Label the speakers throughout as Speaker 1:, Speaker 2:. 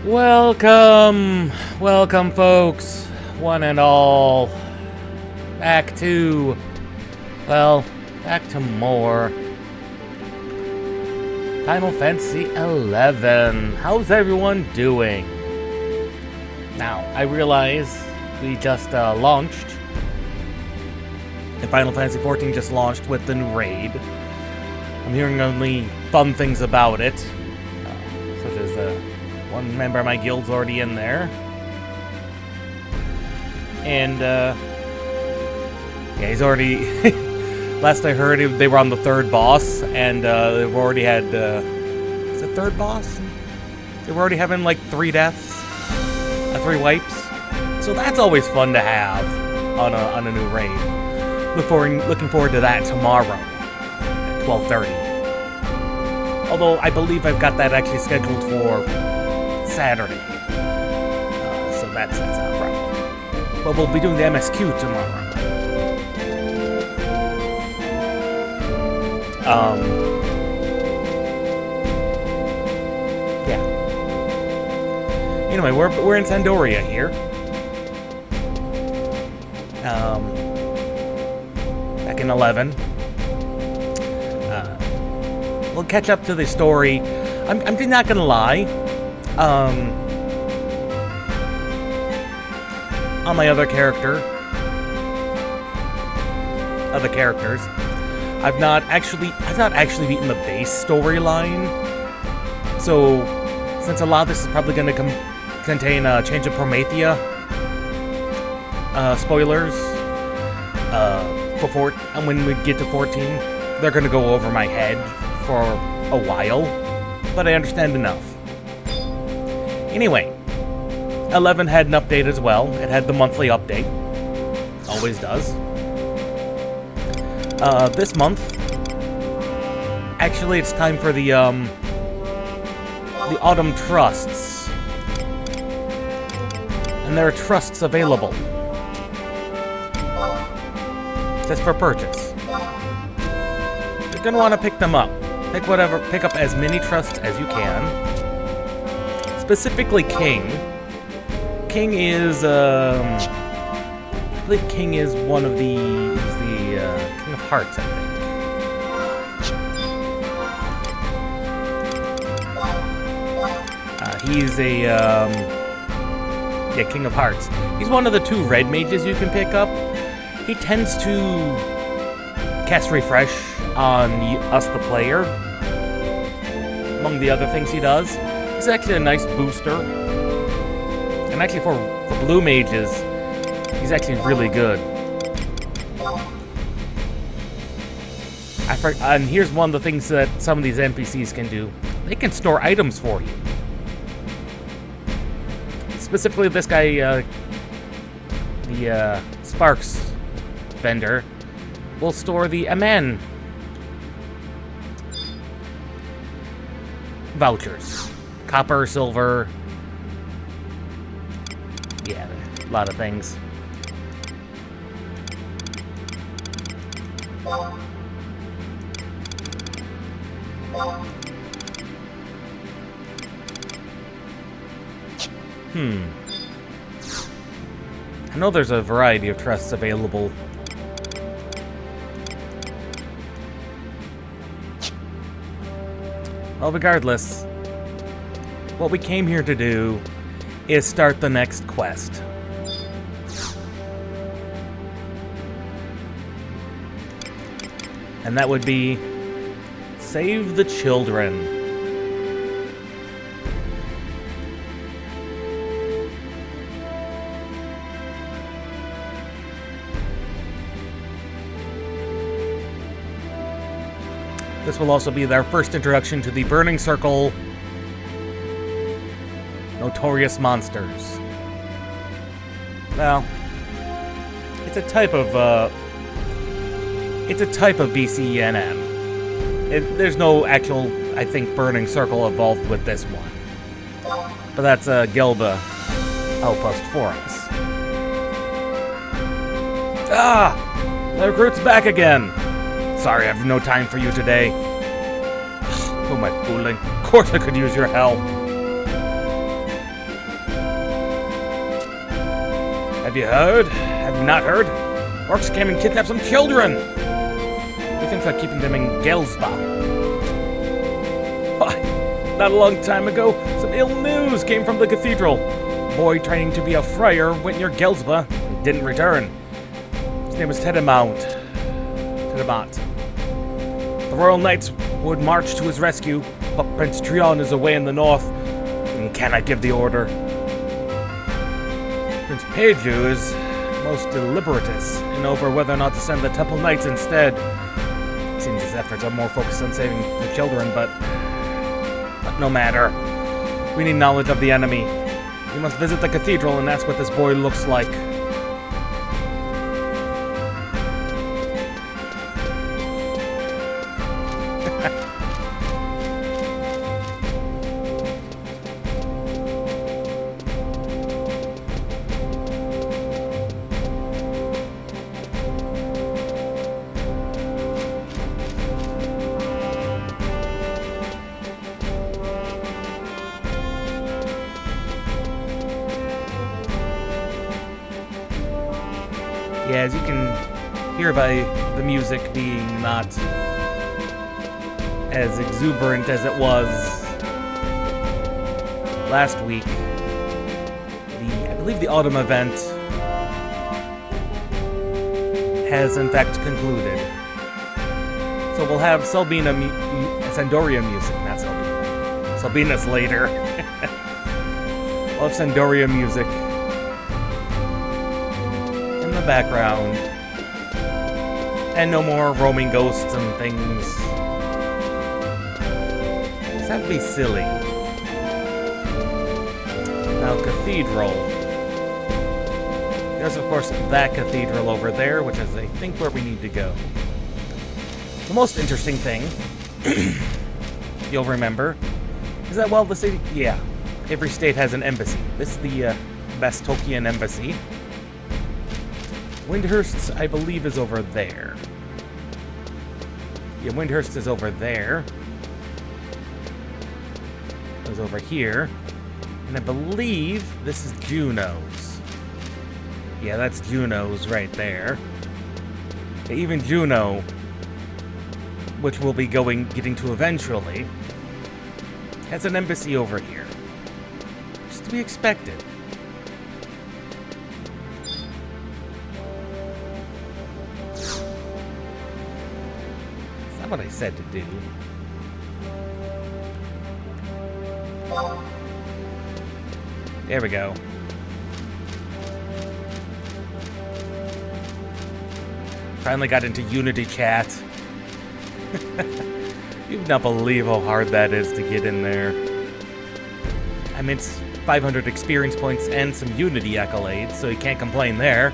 Speaker 1: Welcome, folks, one and all, back to more Final Fantasy XI. How's everyone doing? Now, I realize we just launched, and Final Fantasy XIV just launched with the new raid. I'm hearing only fun things about it, such as one member of my guild's already in there. And, yeah, he's already... last I heard, they were on the third boss, and they've already had... is it third boss? They were already having, like, 3 deaths? 3 wipes? So that's always fun to have on a new raid. Looking forward to that tomorrow at 12:30. Although, I believe I've got that actually scheduled for Saturday. So that's not a problem. But we'll be doing the MSQ tomorrow. Yeah. Anyway, we're in Sandoria here. Back in 11. We'll catch up to the story. I'm not gonna lie. On my other characters, I've not actually beaten the base storyline. So, since a lot of this is probably going to contain Change of Promethea spoilers, and when we get to 14, they're going to go over my head for a while. But I understand enough. Anyway, 11 had an update as well. It had the monthly update. Always does. This month, actually, it's time for the Autumn Trusts. And there are trusts available. Just for purchase. You're gonna want to pick them up. Pick up as many trusts as you can. Specifically King. King is, I believe King is one of the, King of Hearts, I think. He's a, King of Hearts. He's one of the 2 red mages you can pick up. He tends to cast Refresh on us, the player. Among the other things he does. He's actually a nice booster. And actually for blue mages, he's actually really good. And here's one of the things that some of these NPCs can do. They can store items for you. Specifically this guy, the Sparks vendor, will store the Aman vouchers. Copper, silver... yeah, a lot of things. I know there's a variety of trusts available. Well, regardless, what we came here to do is start the next quest. And that would be save the children. This will also be their first introduction to the Burning Circle Notorious Monsters. Well, it's a type of BCNM. There's no actual, I think, Burning Circle involved with this one. But that's a Gelba outpost for us. Ah! The recruit's back again! Sorry, I have no time for you today. Who am I fooling? Of course I could use your help. you heard? Have you not heard? Orcs came and kidnapped some children! We think they're keeping them in Gelsba. Why, not a long time ago, some ill news came from the cathedral. A boy training to be a friar went near Gelsba and didn't return. His name was Tedamount. The Royal Knights would march to his rescue, but Prince Trion is away in the north, and he cannot give the order. Prince Peju is most deliberatous over whether or not to send the Temple Knights instead. It seems his efforts are more focused on saving the children, but no matter. We need knowledge of the enemy. We must visit the cathedral and ask what this boy looks like. Yeah, as you can hear by the music being not as exuberant as it was last week, I believe the autumn event has in fact concluded. So we'll have Sandoria music, not Selbina. Selbina's later. We'll have Sandoria music in the background, and no more roaming ghosts and things. That'd be silly. Now, cathedral. There's, of course, that cathedral over there, which is, I think, where we need to go. The most interesting thing, you'll remember, is that, well, the city, yeah, every state has an embassy. This is the Bastokian embassy. Windhurst's, I believe, is over there. Yeah, Windhurst is over there. It was over here. And I believe this is Juneau's. Yeah, that's Juneau's right there. Yeah, even Juneau, which we'll be getting to eventually, has an embassy over here. Just to be expected. What I said to do. There we go. Finally got into Unity chat. You would not believe how hard that is to get in there. I mean, it's 500 experience points and some Unity accolades, so you can't complain there.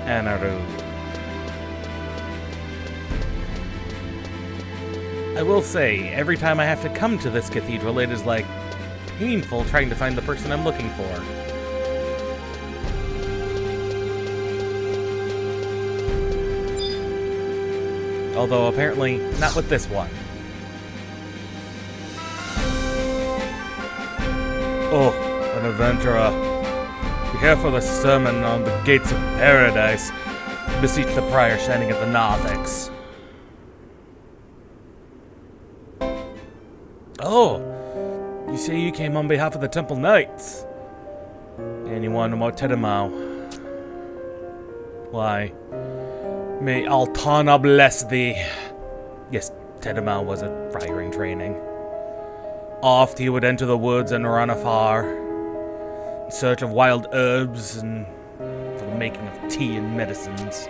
Speaker 1: Anaru. I will say, every time I have to come to this cathedral, it is like painful trying to find the person I'm looking for. Although apparently not with this one. Oh, an adventurer. Here for the sermon on the gates of paradise. Beseech the prior standing at the narthex. Oh, you say you came on behalf of the Temple Knights. And you want to know more Tedamau. Why, may Altana bless thee. Yes, Tedamau was a friar in training. Oft he would enter the woods and run afar, in search of wild herbs and for the making of tea and medicines.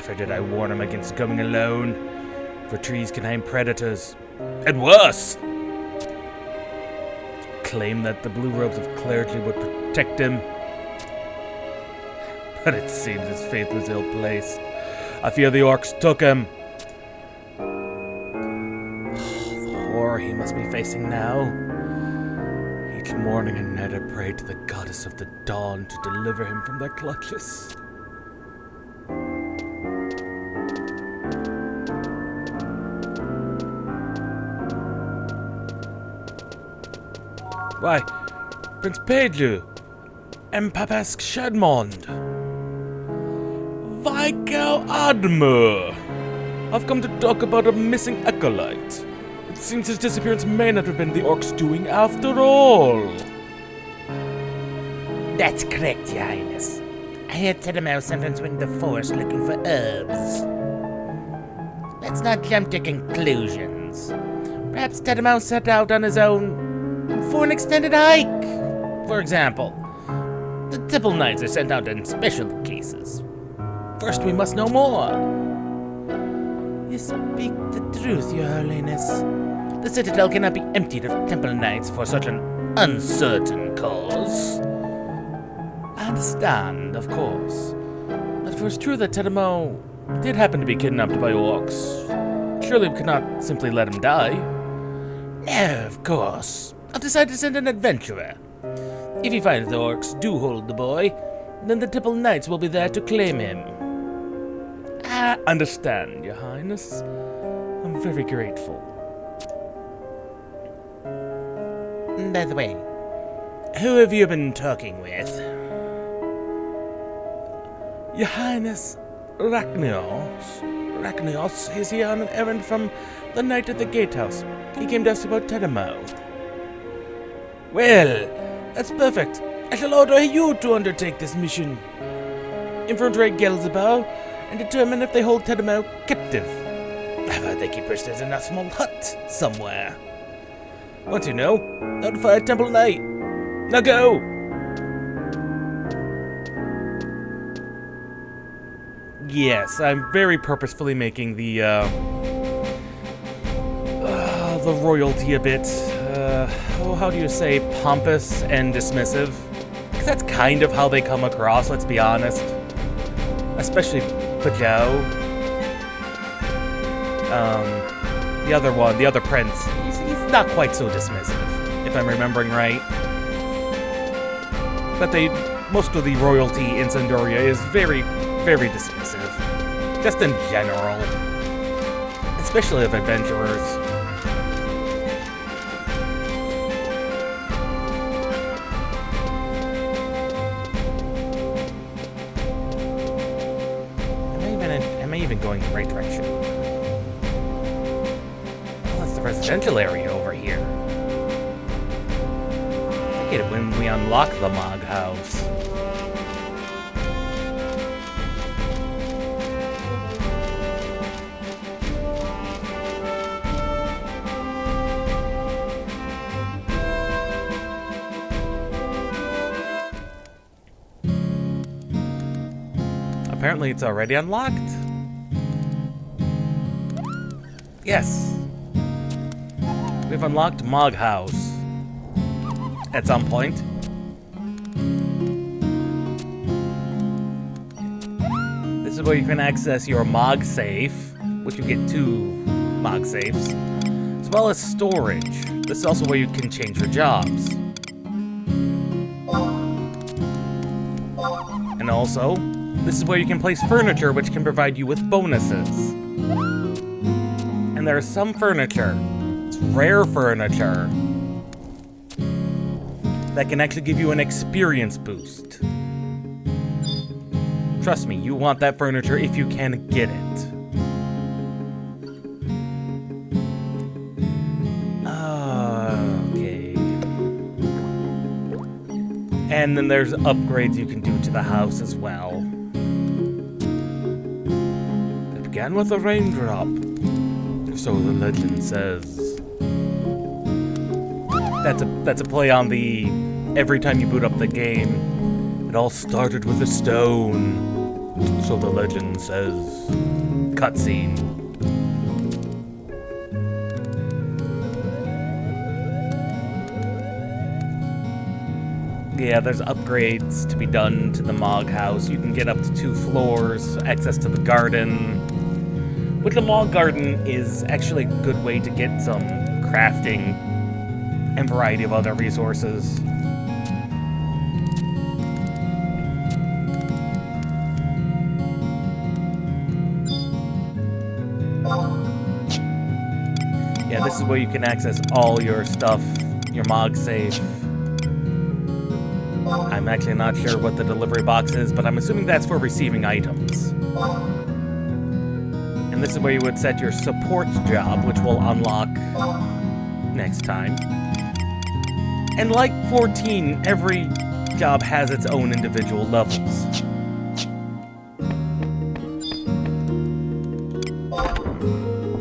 Speaker 1: For did I warn him against going alone, for trees contain predators, and worse! Claimed that the blue robes of clergy would protect him, but it seems his faith was ill-placed. I fear the orcs took him. The horror he must be facing now. Each morning and night I pray to the goddess of the dawn to deliver him from their clutches. Why, Prince Pedro and Papask Shadmond. Vico Admer. I've come to talk about a missing acolyte. It seems his disappearance may not have been the orcs' doing after all.
Speaker 2: That's correct, Your Highness. I heard Tedamo sometimes went in the forest looking for herbs. Let's not jump to conclusions. Perhaps Tedamo set out on his own for an extended hike. For example, the Tipple Knights are sent out in special cases. First, we must know more. You speak the truth, Your Holiness. The Citadel cannot be emptied of Temple Knights for such an uncertain cause. I understand, of course. But if it was true that Tedamo did happen to be kidnapped by orcs, surely we could not simply let him die. No, of course. I'll decide to send an adventurer. If he finds the orcs do hold the boy, then the Tipple Knights will be there to claim him. I understand, Your Highness. I'm very grateful. By the way, who have you been talking with? Your Highness, Rachnios. Rachnios is here on an errand from the knight at the gatehouse. He came to us about Tedamo. Well, that's perfect. I shall order you to undertake this mission. Infiltrate Gelzebau and determine if they hold Tedamo captive. I've heard they keep prisoners in a small hut somewhere. Once you know, notify a Temple Knight. Now go! Yes, I'm very purposefully making the royalty a bit, how do you say, pompous and dismissive? Because that's kind of how they come across, let's be honest. Especially Pajou. The other one, the other prince, he's not quite so dismissive, if I'm remembering right. But most of the royalty in Sandoria is very, very dismissive. Just in general. Especially of adventurers. Am I even going the right direction? Oh, that's the residential area over here. I get it when we unlock the Mog House. Apparently it's already unlocked. Yes. We've unlocked Mog House. At some point. This is where you can access your Mog safe, which you get 2 Mog safes, as well as storage. This is also where you can change your jobs. And also, this is where you can place furniture, which can provide you with bonuses. And there is some furniture, it's rare furniture, that can actually give you an experience boost. Trust me, you want that furniture if you can get it. Okay. And then there's upgrades you can do to the house as well. Began with a raindrop, so the legend says. That's a play on the every time you boot up the game, it all started with a stone, so the legend says. Cutscene. Yeah, there's upgrades to be done to the Mog House. You can get up to 2 floors, access to the garden. Which the Mog Garden is actually a good way to get some crafting and variety of other resources. Yeah, this is where you can access all your stuff, your Mog safe.
Speaker 1: I'm actually not sure what the delivery box is, but I'm assuming that's for receiving items. And this is where you would set your support job, which will unlock next time. And like 14, every job has its own individual levels.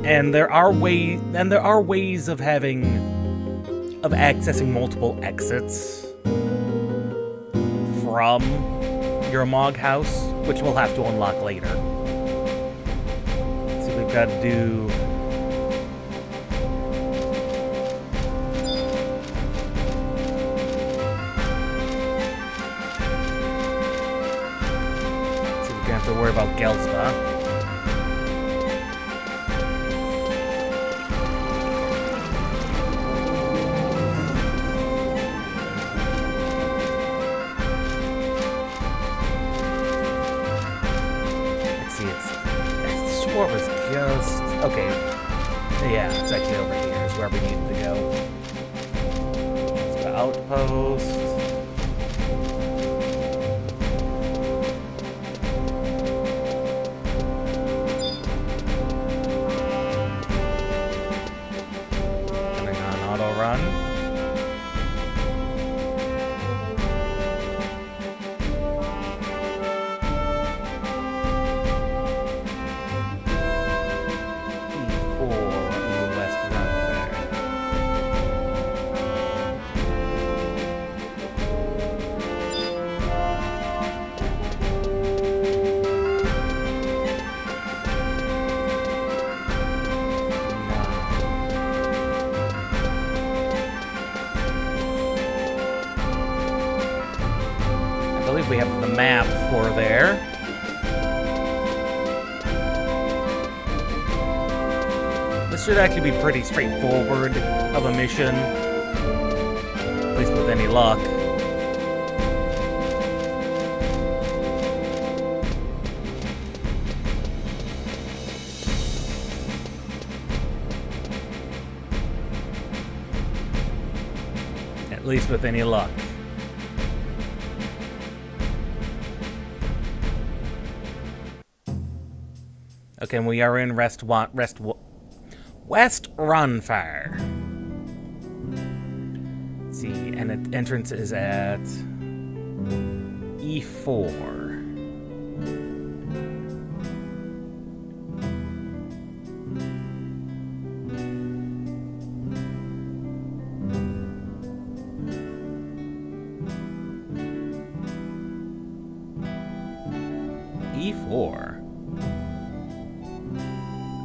Speaker 1: And there are ways of accessing multiple exits from your Mog house, which we'll have to unlock later. So we've got to do... So we're gonna have to worry about Gelspa. What was just... Okay. Yeah, it's actually over here is where we needed to go. So the outpost. Coming on auto run. We have the map for there. This should actually be pretty straightforward of a mission, at least with any luck. At least with any luck. Okay, we are in West Runfire. Let's see, and the entrance is at E4. E4.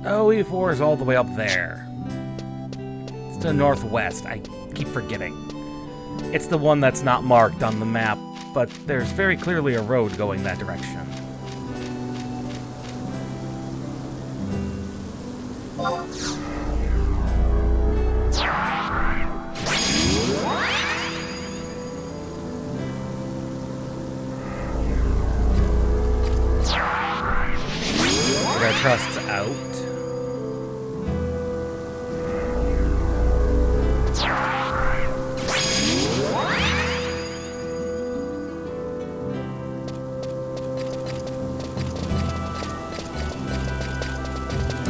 Speaker 1: Oh, E4 is all the way up there. It's to the northwest. I keep forgetting. It's the one that's not marked on the map, but there's very clearly a road going that direction. Our trust's out.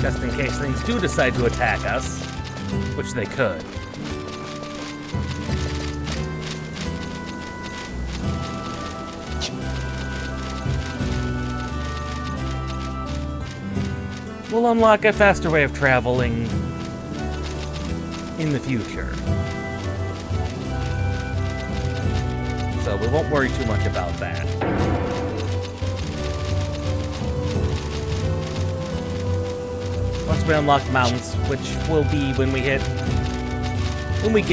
Speaker 1: Just in case things do decide to attack us, which they could. We'll unlock a faster way of traveling in the future. So we won't worry too much about that. Once we unlock mounts, which will be when we get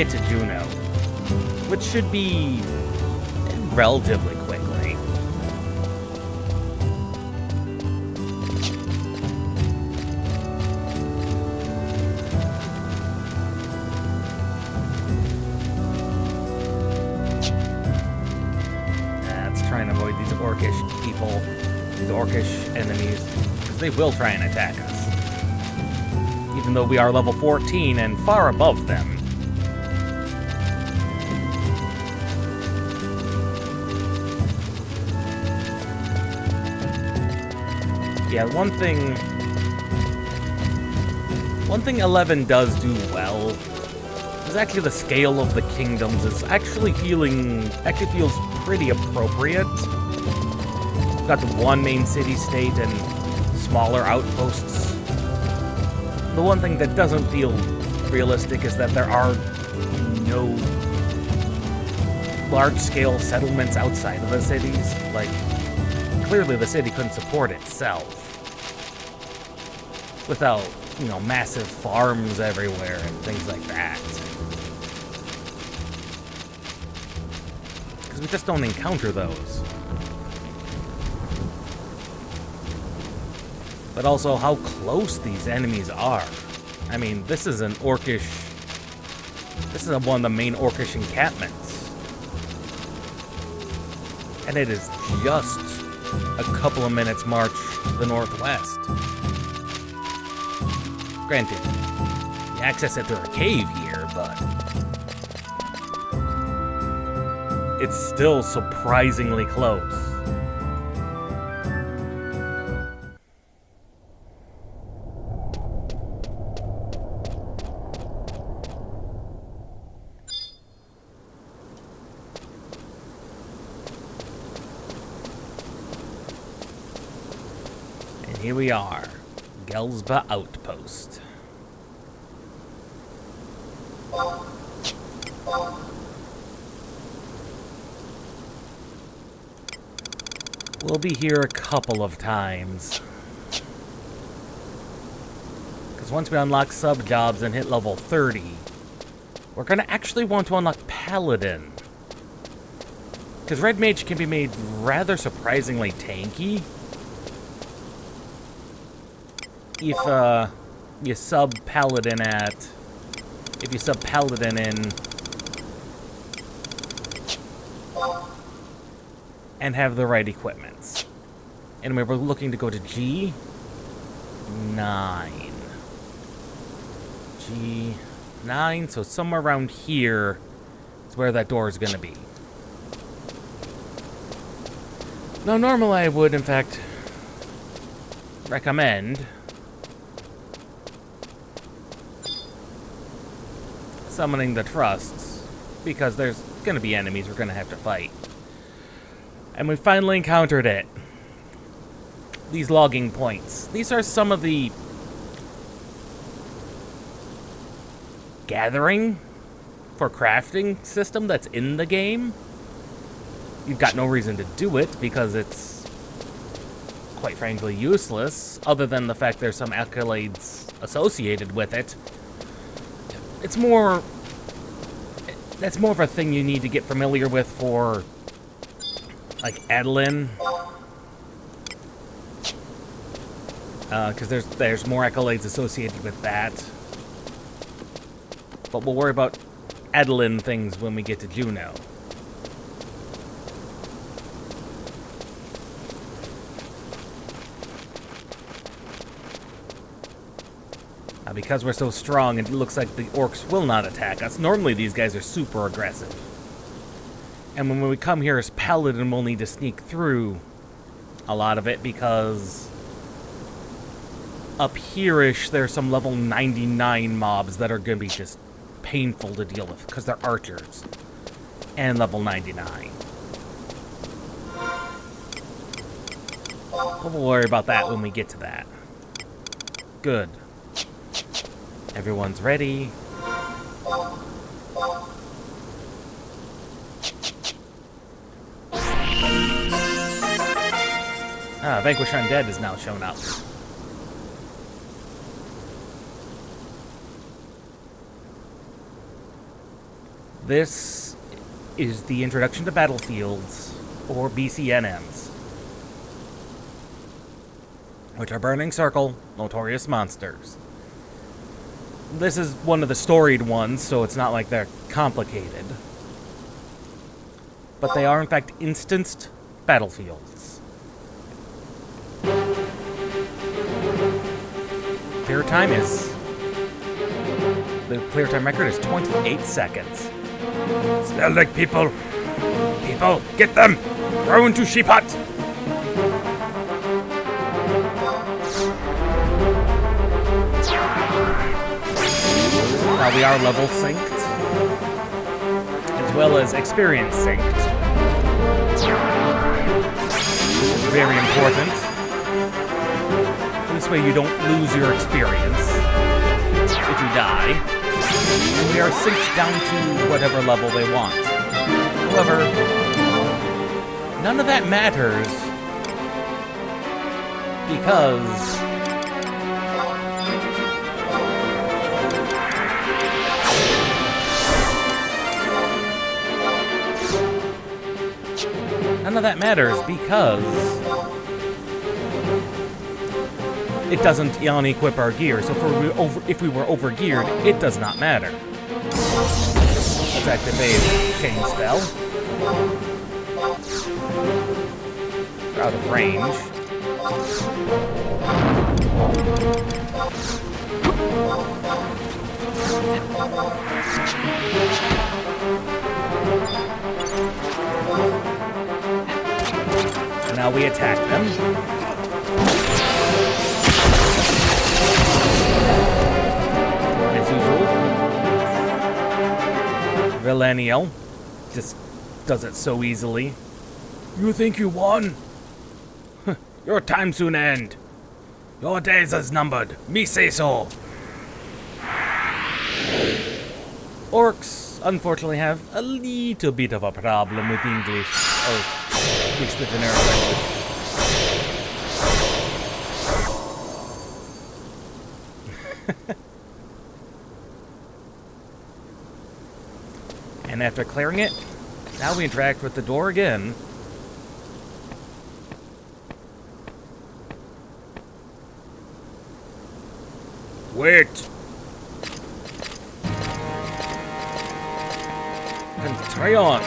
Speaker 1: to Juneau, which should be relatively quickly. That's trying to avoid these orcish people, these orcish enemies, because they will try and attack us. Even though we are level 14 and far above them. Yeah, one thing 11 does do well is actually the scale of the kingdoms is actually feels pretty appropriate. We've got the one main city-state and smaller outposts. The one thing that doesn't feel realistic is that there are no large-scale settlements outside of the cities. Like, clearly the city couldn't support itself without, massive farms everywhere and things like that. Because we just don't encounter those. But also how close these enemies are. I mean, this is one of the main orcish encampments. And it is just a couple of minutes march to the northwest. Granted, you access it through a cave here, but it's still surprisingly close. And here we are. Gelsba Outpost. We'll be here a couple of times. Because once we unlock sub-jobs and hit level 30, we're going to actually want to unlock Paladin. Because Red Mage can be made rather surprisingly tanky. If you sub Paladin in and have the right equipments. And we were looking to go to G9. G9, so somewhere around here is where that door is going to be. Now, normally I would, in fact, recommend summoning the trusts, because there's going to be enemies we're going to have to fight. And we finally encountered it. These logging points. These are some of the gathering for crafting system that's in the game. You've got no reason to do it because it's quite frankly useless, other than the fact there's some accolades associated with it. That's more of a thing you need to get familiar with for, like, Adeline. Because there's more accolades associated with that. But we'll worry about Adeline things when we get to Juno. Because we're so strong, it looks like the orcs will not attack us. Normally, these guys are super aggressive. And when we come here as Paladin, we'll need to sneak through a lot of it, because up here-ish, there's some level 99 mobs that are going to be just painful to deal with, because they're archers. And level 99. But we'll worry about that when we get to that. Good. Everyone's ready. Vanquish Undead has now shown up. This is the introduction to battlefields, or BCNMs, which are Burning Circle, Notorious Monsters. This is one of the storied ones, so it's not like they're complicated. But they are, in fact, instanced battlefields. Clear time is... The clear time record is 28 seconds. Smell like people. People, get them! Throw into sheep hut! while we are level synced, as well as experience synced. Very important. This way you don't lose your experience if you die. We are synced down to whatever level they want. However, none of that matters because it doesn't unequip our gear. So if we were over-geared, it does not matter. Let's activate Chain Spell. We're out of range. So now we attack them. As usual. Villennial just does it so easily. You think you won? Your time soon end. Your days is numbered. Me say so. Orcs, unfortunately, have a little bit of a problem with English. Or at least with the their language. And after clearing it, now we interact with the door again. Wait! Carry on.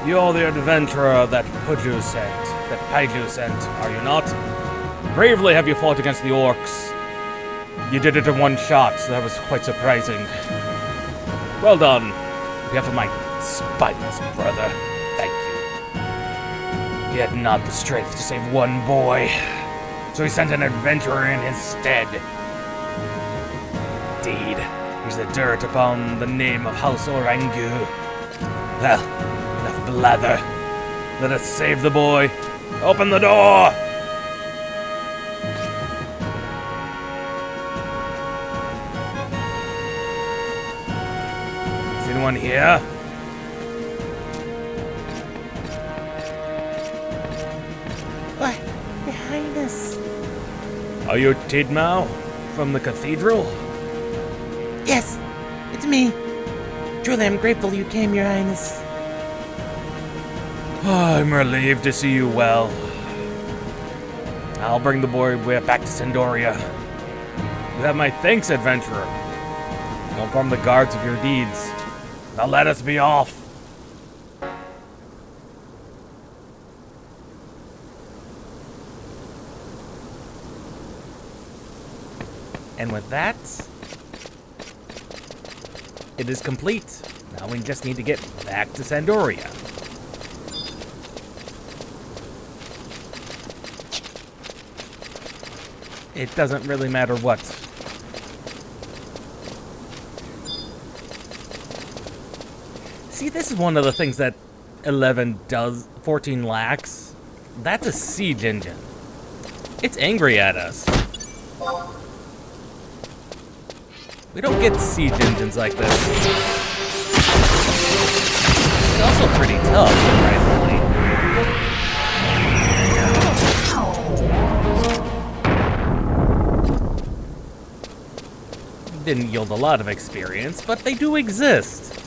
Speaker 1: You're the adventurer that Paju sent, are you not? Bravely have you fought against the orcs. You did it in one shot, so that was quite surprising. Well done. On behalf of my spineless brother, thank you. He had not the strength to save one boy, so he sent an adventurer in his stead. Indeed, he's the dirt upon the name of House Orangu. Well, enough blather. Let us save the boy. Open the door! Is anyone here?
Speaker 2: Why, Your Highness.
Speaker 1: Are you Tidmouth from the cathedral?
Speaker 2: Yes, it's me. Truly, I'm grateful you came, Your Highness.
Speaker 1: I'm relieved to see you well. I'll bring the boy back to Sandoria. You have my thanks, adventurer. I'll inform the guards of your deeds. Now let us be off. And with that, it is complete. Now we just need to get back to Sandoria. It doesn't really matter what. See, this is one of the things that 14 lacks. That's a siege engine. It's angry at us. We don't get siege engines like this. It's also pretty tough, surprisingly. Didn't yield a lot of experience, but they do exist.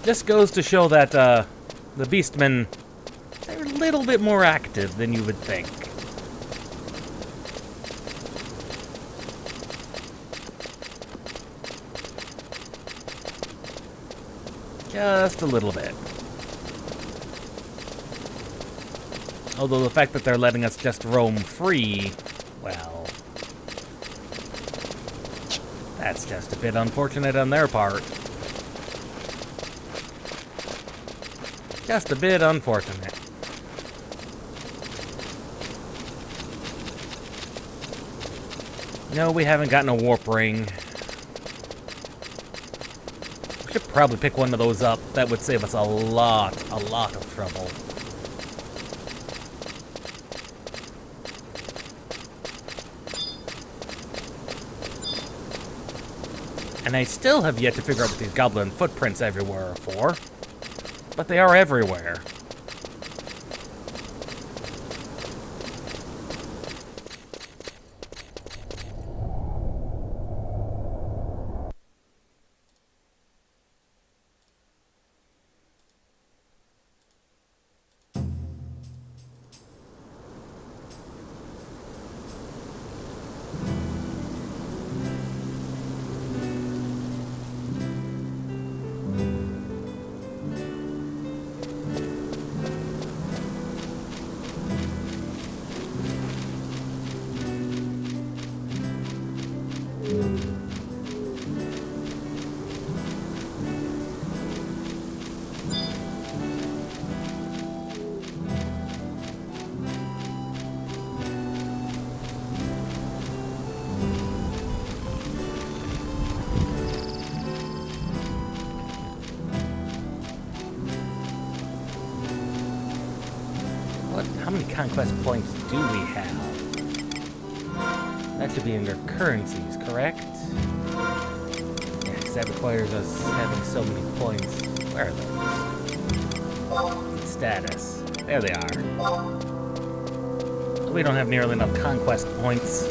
Speaker 1: Just goes to show that the Beastmen, they're a little bit more active than you would think. Just a little bit. Although the fact that they're letting us just roam free, well, that's just a bit unfortunate on their part. Just a bit unfortunate. No, we haven't gotten a warp ring. We should probably pick one of those up. That would save us a lot of trouble. And I still have yet to figure out what these goblin footprints everywhere are for. But they are everywhere. How many conquest points do we have? That should be under currencies, correct? Yeah, because that requires us having so many points. Where are those? Status. There they are. We don't have nearly enough conquest points.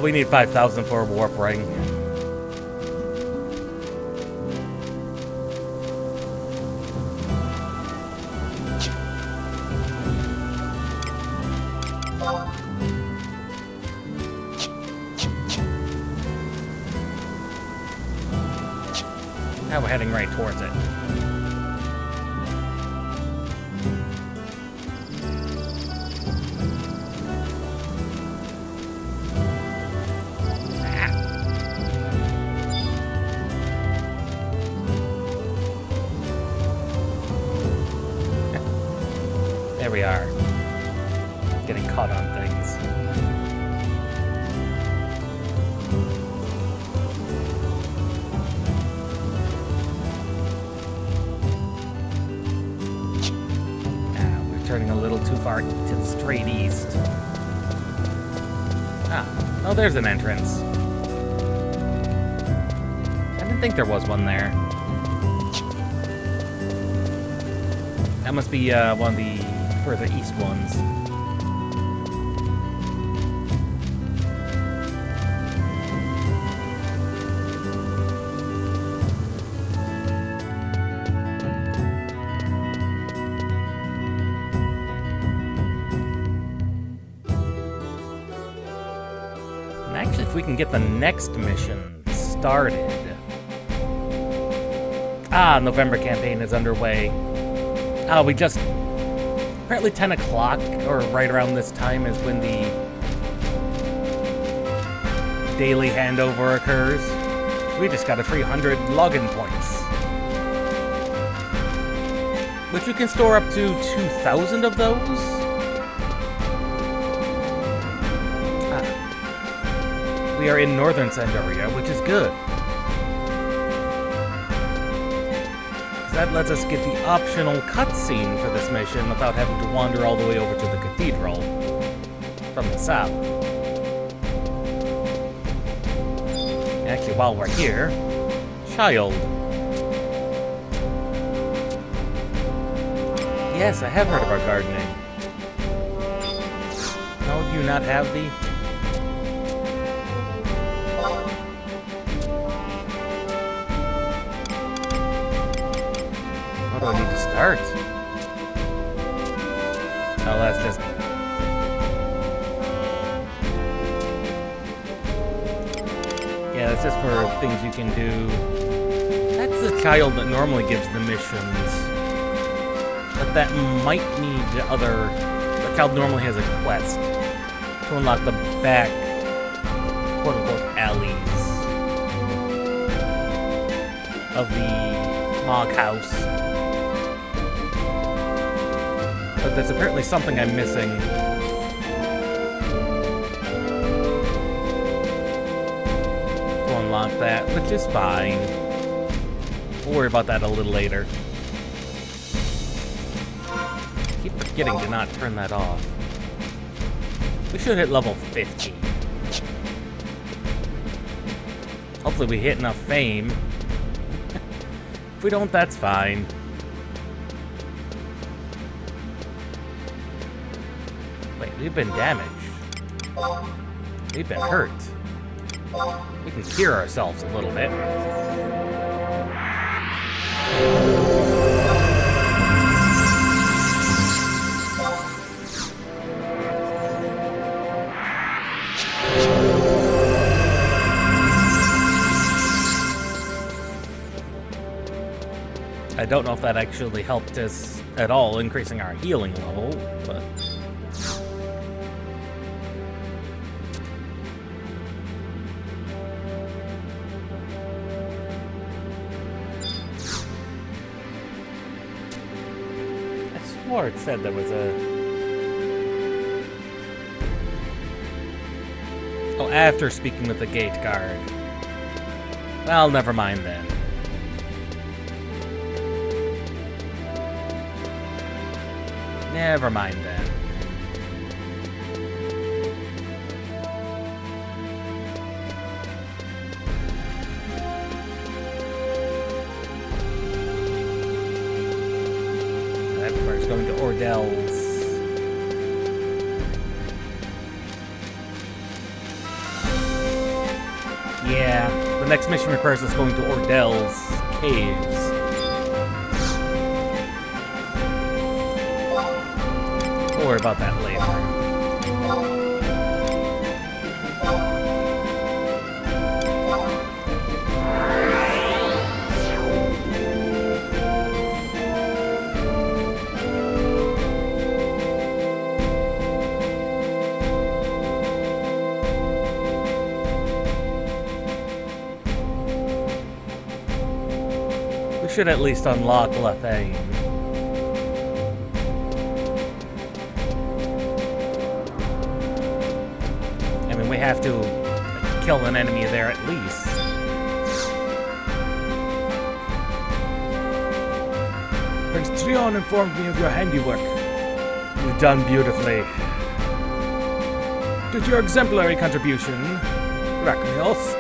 Speaker 1: We need 5,000 for a warp ring. Now we're heading right towards it. There we are. Getting caught on things. Turning a little too far to the straight east. Ah, oh, there's an entrance. I didn't think there was one there. That must be one of the further east ones. Actually, if we can get the next mission started. Ah, November campaign is underway. We just... Apparently 10 o'clock, or right around this time, is when the daily handover occurs. We just got a free 100 login points. Which you can store up to 2,000 of those. We are in Northern Sandaria, which is good. That lets us get the optional cutscene for this mission without having to wander all the way over to the cathedral from the south. Actually, while we're here, child. Yes, I have heard about gardening. No, do you not have the... How do I need to start? Oh, that's just... Yeah, that's just for things you can do. That's the child that normally gives the missions. But that might need other... The child normally has a quest to unlock the back, quote-unquote, alleys of the log house. But there's apparently something I'm missing. unlock that, which is fine. We'll worry about that a little later. Keep forgetting to not turn that off. We should hit level 50. Hopefully we hit enough fame. If we don't, that's fine. Wait, we've been damaged. We've been hurt. We can cure ourselves a little bit. I don't know if that actually helped us at all, increasing our healing level, but... I swore it said there was a... Oh, after speaking with the gate guard. Well, never mind then. Never mind then. That requires going to Ordell's. Yeah, the next mission requires us going to Ordell's caves. We'll worry about that later. We should at least unlock Lethane. We have to kill an enemy there at least. Prince Trion informed me of your handiwork. You've done beautifully. Due to your exemplary contribution, Rachmios,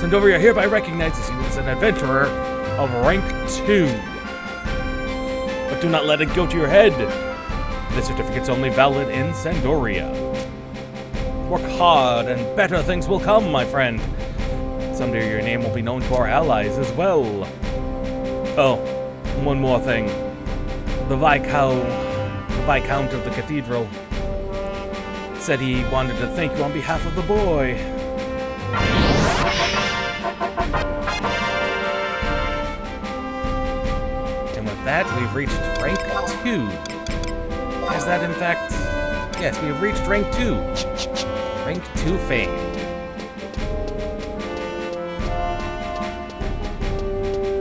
Speaker 1: Sandoria hereby recognizes you as an adventurer of rank 2. But do not let it go to your head. This certificate's only valid in Sandoria. Work hard and better things will come, my friend. Someday your name will be known to our allies as well. Oh, one more thing. The Viscount of the Cathedral said he wanted to thank you on behalf of the boy. And with that, we've reached rank 2. Is that in fact... Yes, we have reached rank 2. Rank 2 fame.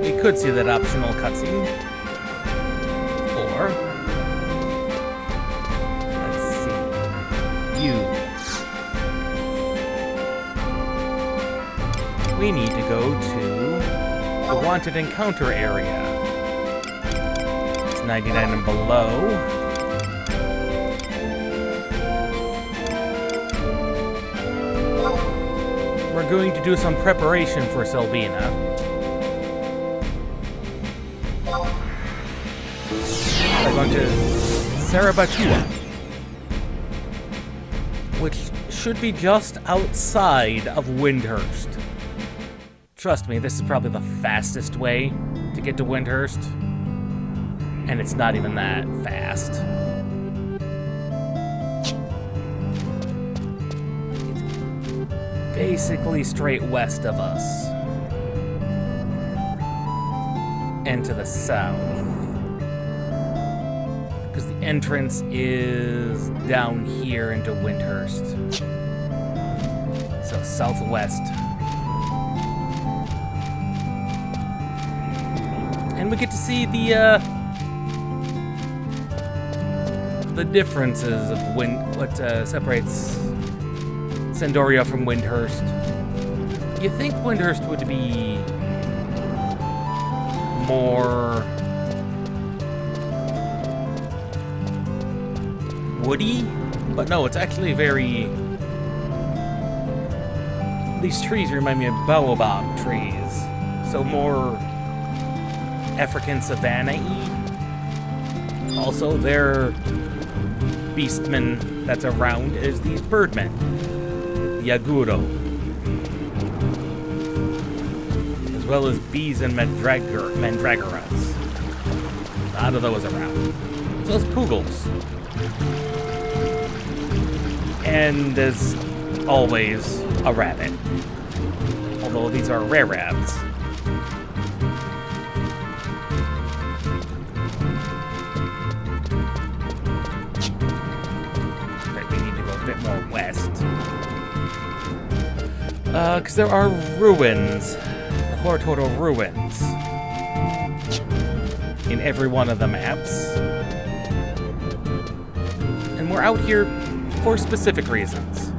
Speaker 1: We could see that optional cutscene. Or... let's see. Use. We need to go to the wanted encounter area. It's 99 and below. We're going to do some preparation for Selvina. We're going to Sarabatua, which should be just outside of Windhurst. Trust me, this is probably the fastest way to get to Windhurst, and it's not even that fast. Basically straight west of us. And to the south. Because the entrance is down here into Windhurst. So southwest. And we get to see the differences of what separates Sandoria from Windhurst. You think Windhurst would be more woody? But no, it's actually very... These trees remind me of baobab trees. So more African savanna-y. Also, their beastmen that's around is these birdmen. Yaguro. As well as bees and mandragoras. A lot of those around. So those poogles. And as always, a rabbit. Although these are rare rabbits. Right, we need to go a bit more west. Because there are ruins. The Hortoro ruins. In every one of the maps. And we're out here for specific reasons.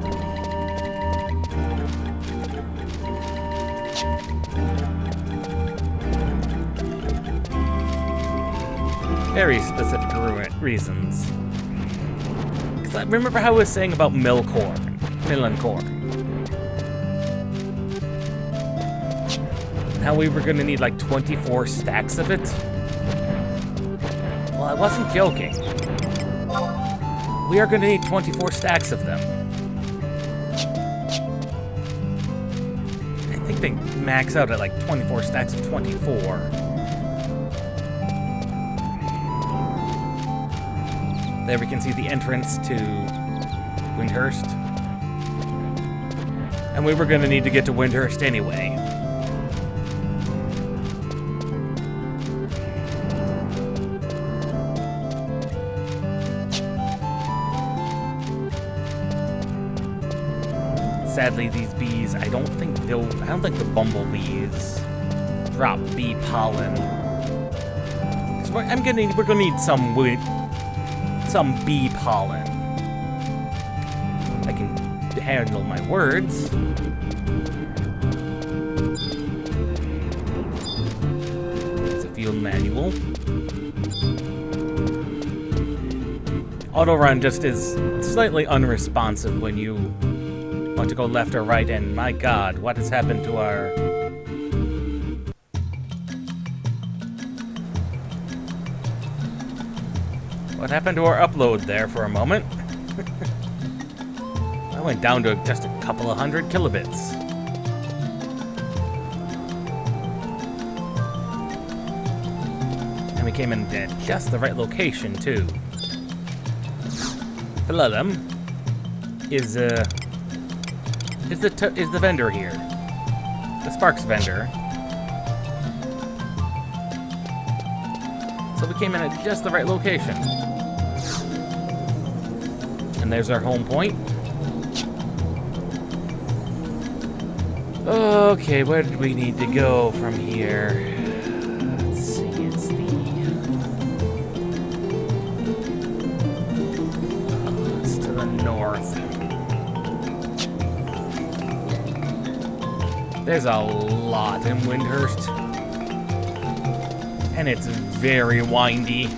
Speaker 1: Very specific reasons. Because I remember how I was saying about millen corn. How we were gonna need like 24 stacks of it. Well, I wasn't joking. We are gonna need 24 stacks of them. I think they max out at like 24 stacks of 24. There we can see the entrance to Windhurst. And we were going to need to get to Windhurst anyway. Sadly, these bees, I don't think the bumblebees drop bee pollen. So we're gonna need some bee pollen. I can handle my words. It's a field manual. Autorun just is slightly unresponsive when you want to go left or right, and my god, what has happened to our... What happened to our upload there for a moment? I went down to just a couple of 100 kilobits. And we came in at just the right location, too. Philalum is the vendor here. The Sparks vendor. So we came in at just the right location. And there's our home point. Okay, where did we need to go from here? Let's see, it's to the north. There's a lot in Windhurst. And it's very windy.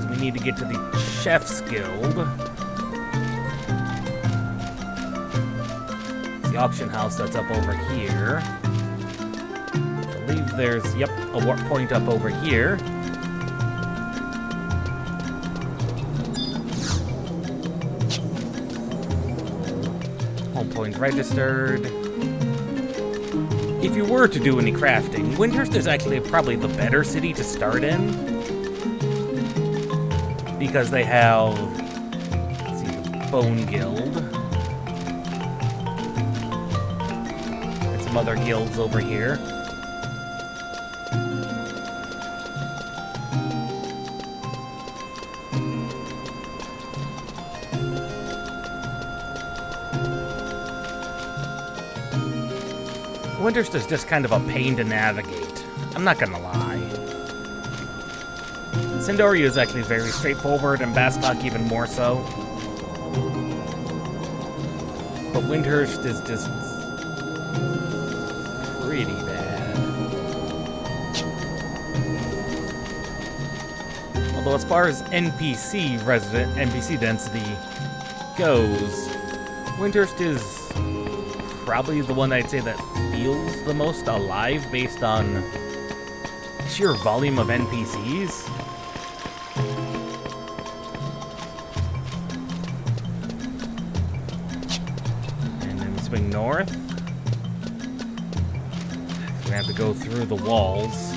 Speaker 1: We need to get to the Chef's Guild. It's the auction house that's up over here. I believe there's, a warp point up over here. Home point registered. If you were to do any crafting, Windhurst is actually probably the better city to start in. Because they have, let's see, the Bone Guild. And some other guilds over here. Windhurst is just kind of a pain to navigate. I'm not gonna lie. Sindori is actually very straightforward, and Bastok even more so. But Windhurst is just pretty bad. Although as far as NPC density goes, Windhurst is probably the one I'd say that feels the most alive based on sheer volume of NPCs. And then swing north. We have to go through the walls.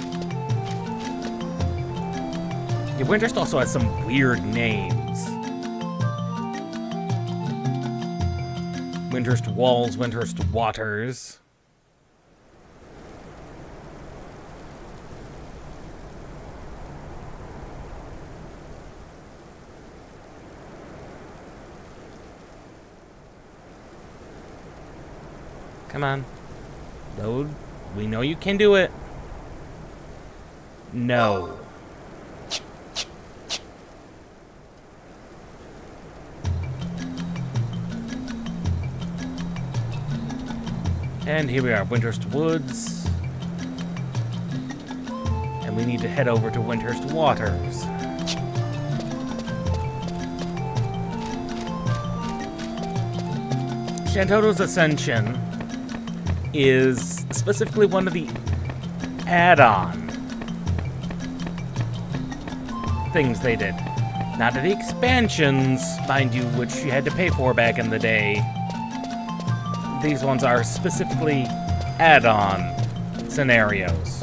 Speaker 1: Yeah, Windhurst also has some weird names. Windhurst Walls, Windhurst Waters. Come on. Load. We know you can do it. No. And here we are, Windhurst Woods. And we need to head over to Windhurst Waters. Shantoto's Ascension is specifically one of the add-on things they did. Not the expansions, mind you, which you had to pay for back in the day. These ones are specifically add-on scenarios.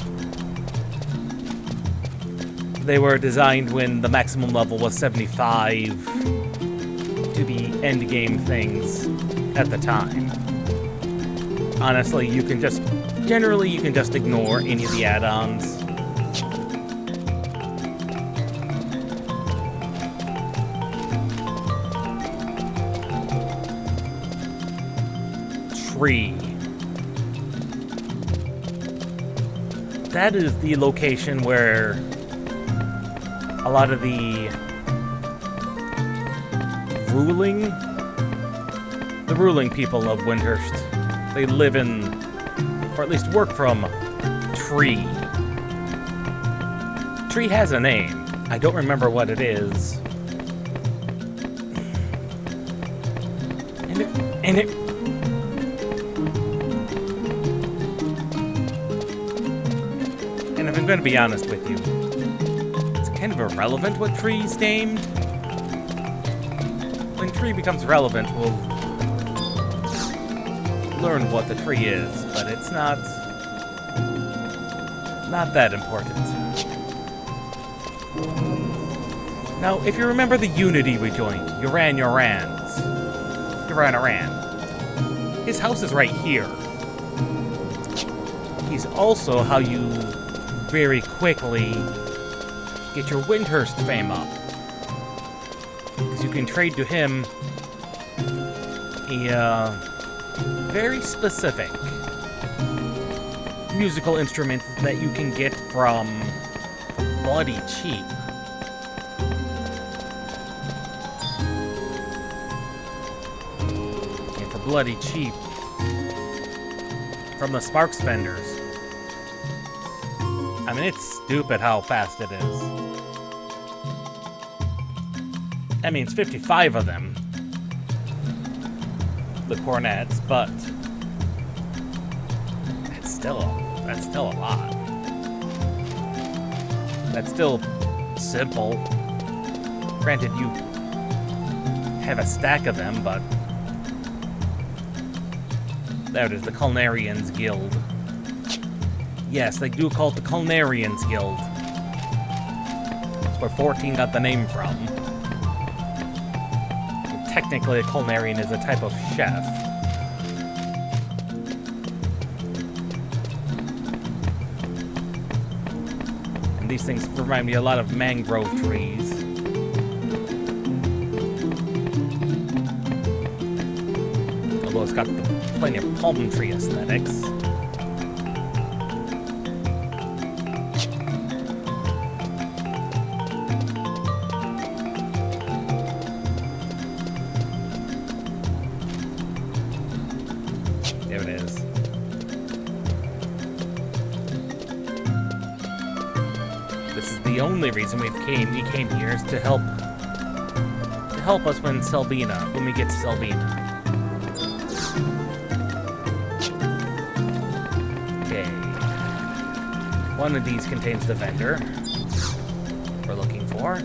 Speaker 1: They were designed when the maximum level was 75 to be endgame things at the time. Honestly, you can just ignore any of the add-ons. That is the location where a lot of the ruling people of Windhurst, they live in, or at least work from, Tree. Tree has a name. I don't remember what it is. And if I'm going to be honest with you, it's kind of irrelevant what Tree's named. When Tree becomes relevant, we'll learn what the tree is, but it's not that important. Now, if you remember the Unity we joined, Yoran. His house is right here. He's also how you very quickly get your Windhurst fame up. Because you can trade to him a very specific musical instrument that you can get from bloody cheap. And for bloody cheap, from the Sparks vendors. I mean, it's stupid how fast it is. I mean, it's 55 of them, the cornets, but that's still a lot. That's still simple. Granted, you have a stack of them, but there it is, the Culinarians Guild. Yes, they do call it the Culinarians Guild. That's where 14 got the name from. Technically, a culinarian is a type of chef. And these things remind me a lot of mangrove trees. Although it's got plenty of palm tree aesthetics. the only reason we came here is to help us when we get to Selbina. Okay. One of these contains the vendor we're looking for.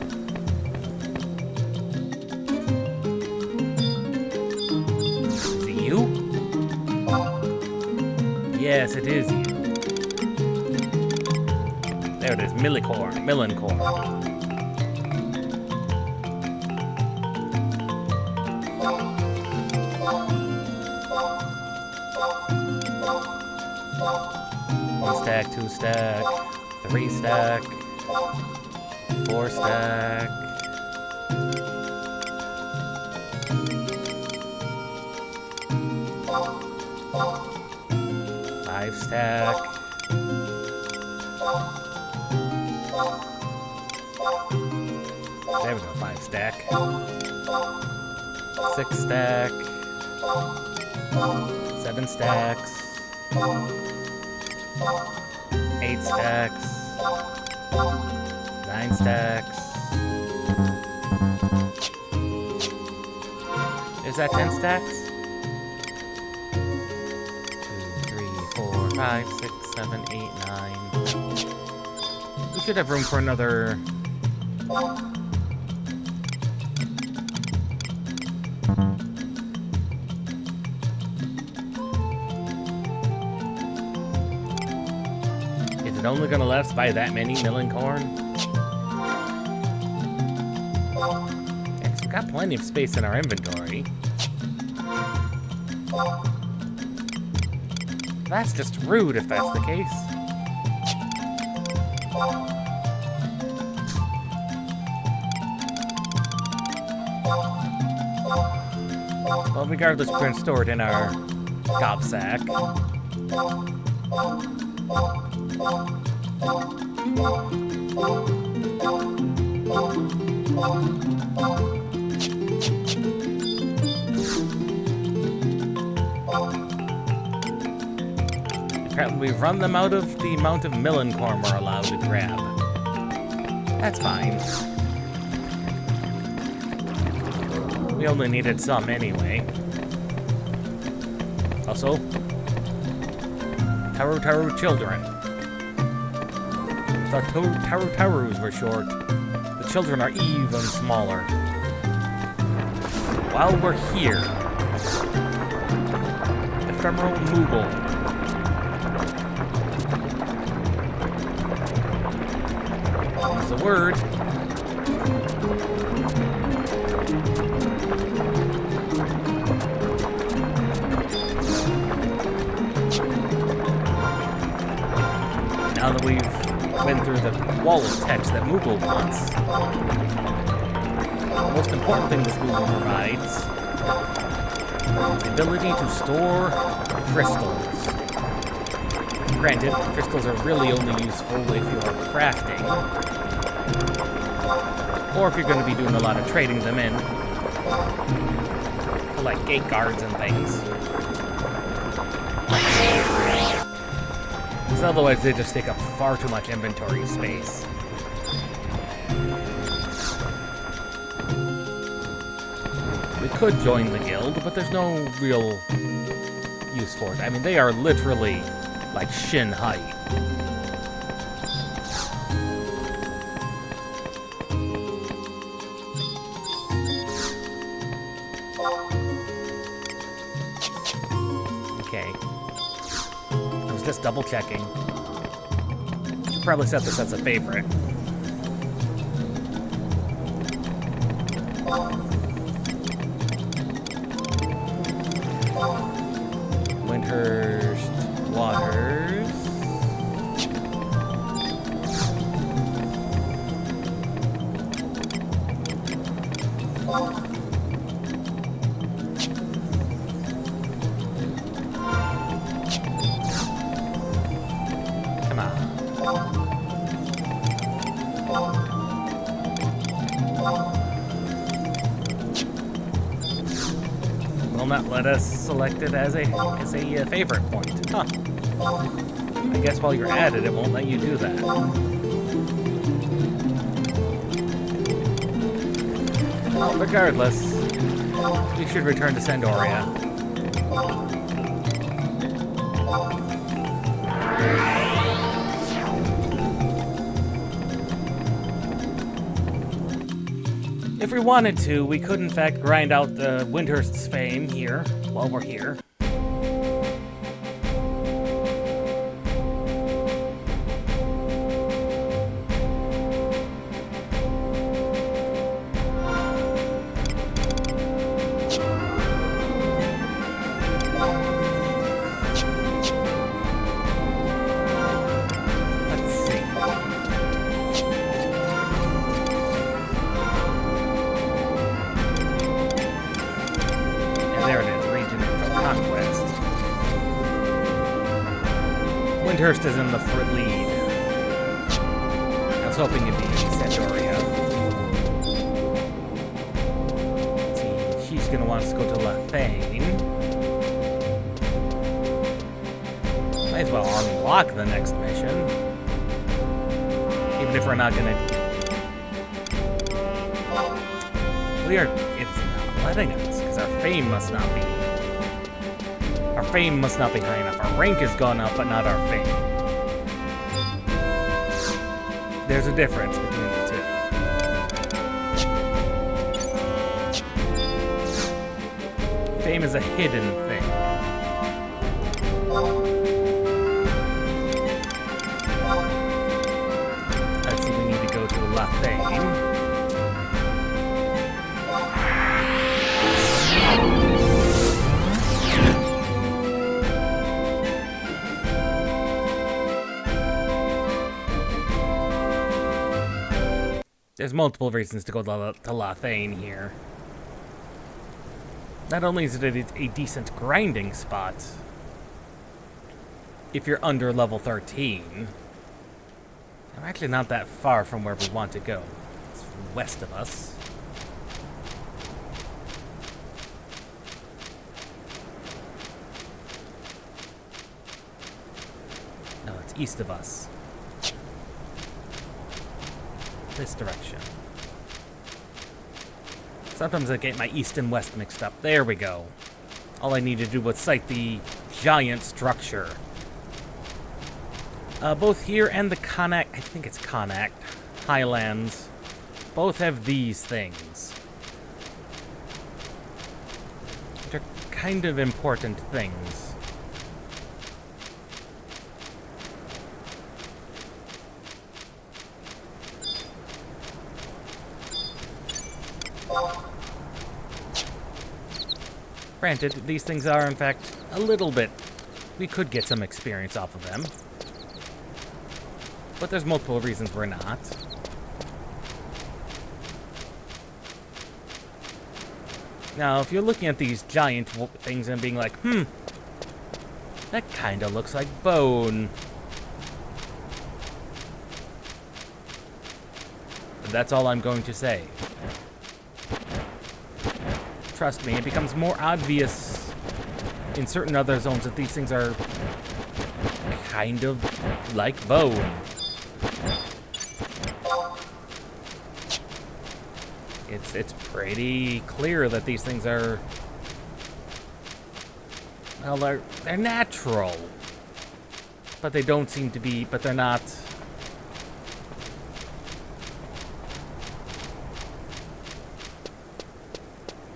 Speaker 1: Is it you? Yes, it is you. There it is, Millencorn. One stack, 2 stack, 3 stack, 4 stack. 5 stack. There we go, 5 stack. 6 stack. 7 stacks. 8 stacks. 9 stacks. Is that 10 stacks? 2, 3, 4, 5, 6, 7, 8, 9. We should have room for another. Is it only gonna let us buy that many Millencorn? Yeah, 'cause we've got plenty of space in our inventory. That's just rude if that's the case. Well, regardless, we're going to store it in our gobsack. Apparently, we've run them out of the amount of Millencorn we're allowed to grab. That's fine. We only needed some anyway. Also, Taru children. I thought Tarus were short. The children are even smaller. While we're here, ephemeral Moogle. That's a word. Now that we've been through the wall of text that Moogle wants, the most important thing this Moogle provides is the ability to store crystals. Granted, crystals are really only useful if you are crafting, or if you're going to be doing a lot of trading them in, for like gate guards and things. Because otherwise they just take up far too much inventory space. We could join the guild, but there's no real use for it. I mean, they are literally like shin height. Okay. I was just double checking. Should probably set this as a favorite. Winter's Waters. Come on. Will not let us select it as a favorite point. Huh. I guess while you're at it, it won't let you do that. Well, regardless, we should return to Sandoria. If we wanted to, we could in fact grind out the Windhurst's fame here, while we're here. Windhurst is in the lead. I was hoping it'd be Sandoria. Let's see, she's gonna want us to go to Lathane. Might as well unlock the next mission. Even if we're not gonna... It's not letting us, because our fame must not be... Our fame must not be high enough. Our rank has gone up, but not our fame. There's a difference between the two. Fame is a hidden thing. Let's see, we need to go to Lathane. There's multiple reasons to go to Lathane here. Not only is it a decent grinding spot, if you're under level 13, I'm actually not that far from where we want to go. It's west of us. No, it's east of us. This direction. Sometimes I get my east and west mixed up. There we go. All I need to do was sight the giant structure. Both here and the Connacht, I think it's Connacht, Highlands, both have these things. They're kind of important things. Granted, these things are, in fact, a little bit... We could get some experience off of them. But there's multiple reasons we're not. Now, if you're looking at these giant things and being like, that kind of looks like bone. But that's all I'm going to say. Trust me, it becomes more obvious in certain other zones that these things are kind of like bone. It's pretty clear that these things are... Well, they're natural. But they don't seem to be... But they're not...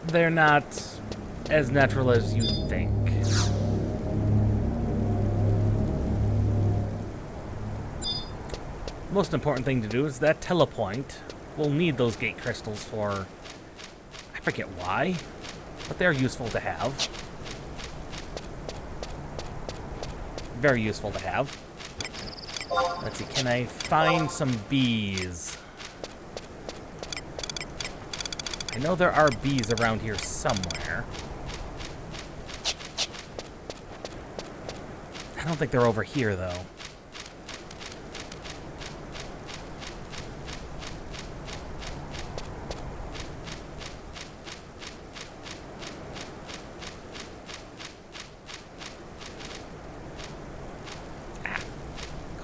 Speaker 1: They're not as natural as you think. Most important thing to do is that telepoint. We'll need those gate crystals for... I forget why, but they're useful to have. Very useful to have. Let's see, can I find some bees? I know there are bees around here somewhere. I don't think they're over here, though.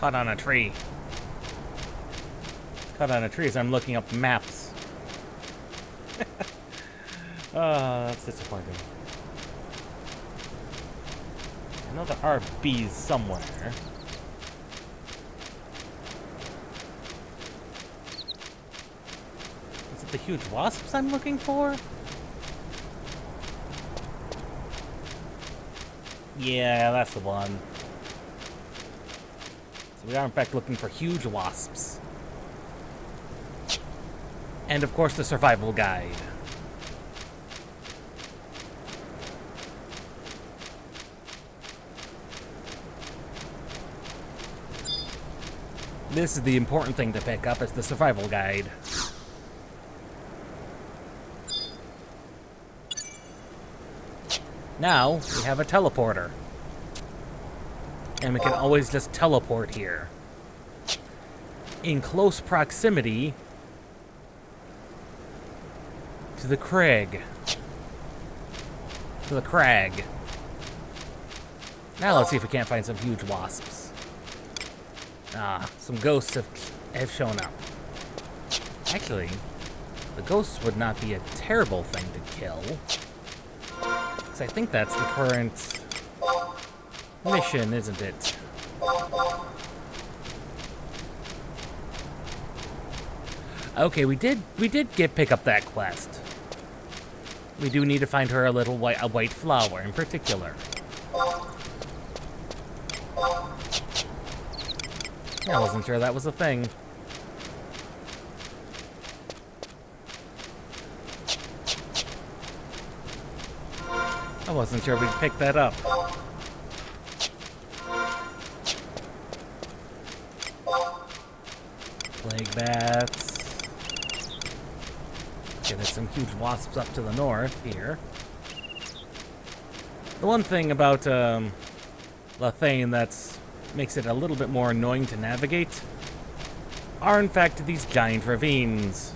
Speaker 1: Caught on a tree. Caught on a tree as I'm looking up maps. That's disappointing. I know there are bees somewhere. Is it the huge wasps I'm looking for? Yeah, that's the one. So we are in fact looking for huge wasps. And of course the survival guide. This is the important thing to pick up, is the survival guide. Now, we have a teleporter. And we can always just teleport here. In close proximity to the crag. To the crag. Now let's see if we can't find some huge wasps. Ah, some ghosts have shown up. Actually, the ghosts would not be a terrible thing to kill. Because I think that's the current mission, isn't it? Okay, we did pick up that quest. We do need to find her a white flower in particular. I wasn't sure that was a thing. I wasn't sure we'd pick that up. Plague bats. Okay, there's some huge wasps up to the north here. The one thing about Lathane that makes it a little bit more annoying to navigate are in fact these giant ravines.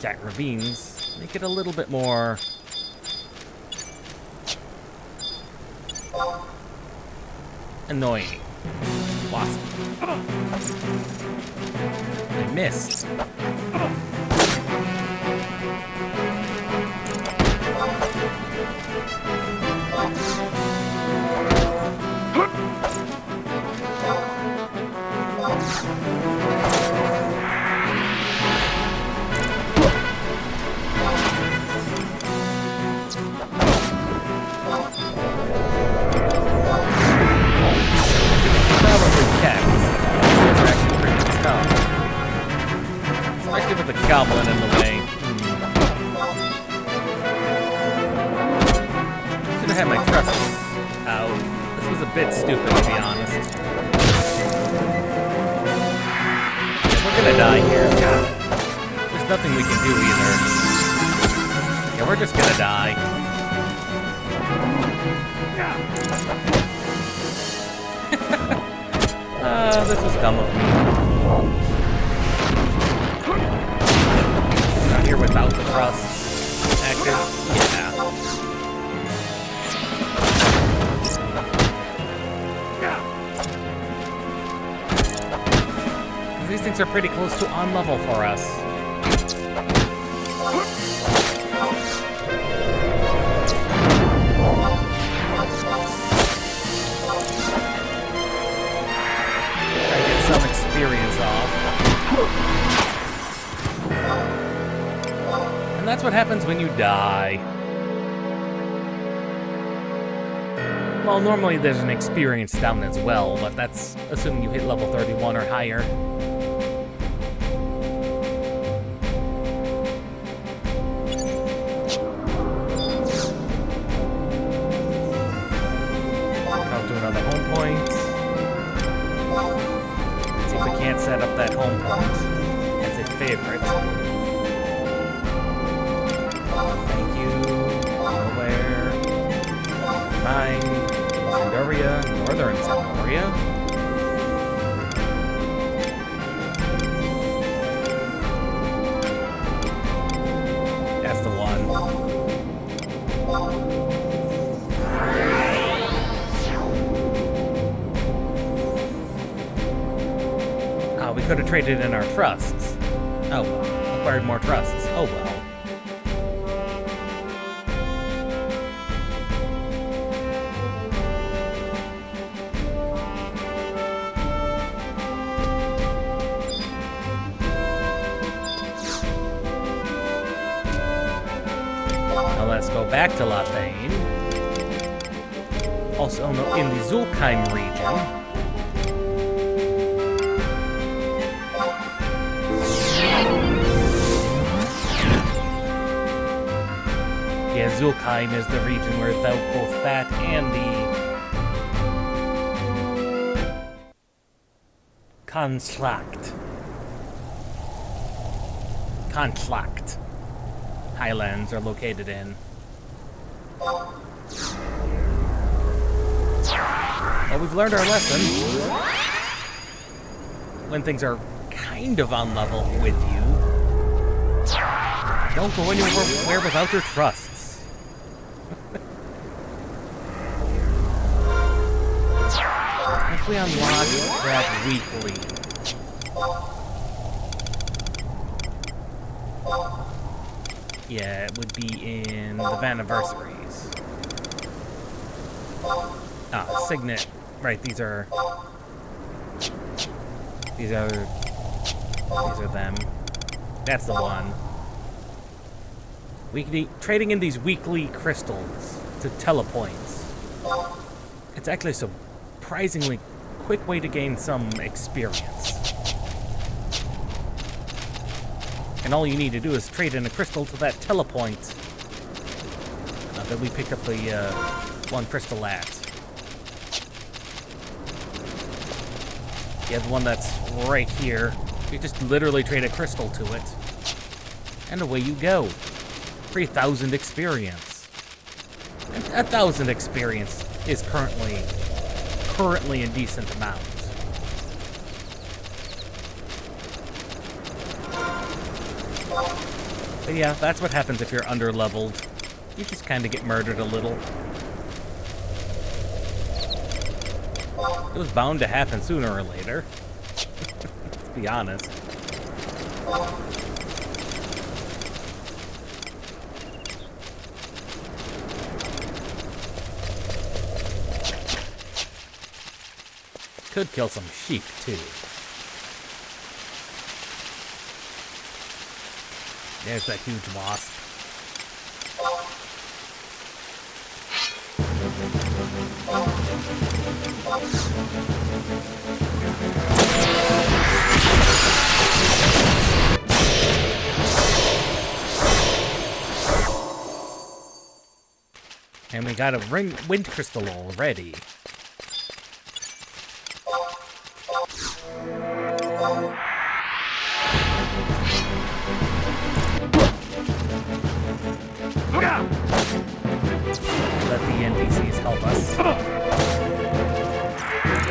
Speaker 1: Giant ravines make it a little bit more annoying. Wasp. I missed. Especially with the goblin in the way. Should have had my trusses out. This was a bit stupid, to be honest. Yeah, we're gonna die here. There's nothing we can do either. Yeah, we're just gonna die. This was dumb of me. Not here without the trust active. Yeah. These things are pretty close to on level for us. Some experience off. And that's what happens when you die. Well, normally there's an experience down as well, but that's assuming you hit level 31 or higher. Come to another home point. Can't set up that home point as a favorite. Thank you. Nowhere. Mine. Sandoria. Northern Sandoria. That's the one. We could have traded in our trusts. Oh, required more trusts. Oh well. Now let's go back to Lathane. Also in the Zulkheim region. Yeah, Zulkheim is the region where both that and the Konschlacht highlands are located in. Well, we've learned our lesson. When things are kind of on level with you, don't go anywhere without your trusts. If we unlock that weekly. Yeah, it would be in the Vaniversaries. Signet. Right, these are them. That's the one. Trading in these weekly crystals to telepoints. It's actually a surprisingly quick way to gain some experience. And all you need to do is trade in a crystal to that telepoint that we picked up the one crystal at. Yeah, the one that's right here. You just literally trade a crystal to it. And away you go. 3,000 experience. And 1,000 experience is currently a decent amount. But yeah, that's what happens if you're under-leveled. You just kind of get murdered a little. It was bound to happen sooner or later. Let's be honest. Could kill some sheep, too. There's that huge wasp. And we got a wind crystal already. Let the NPCs help us.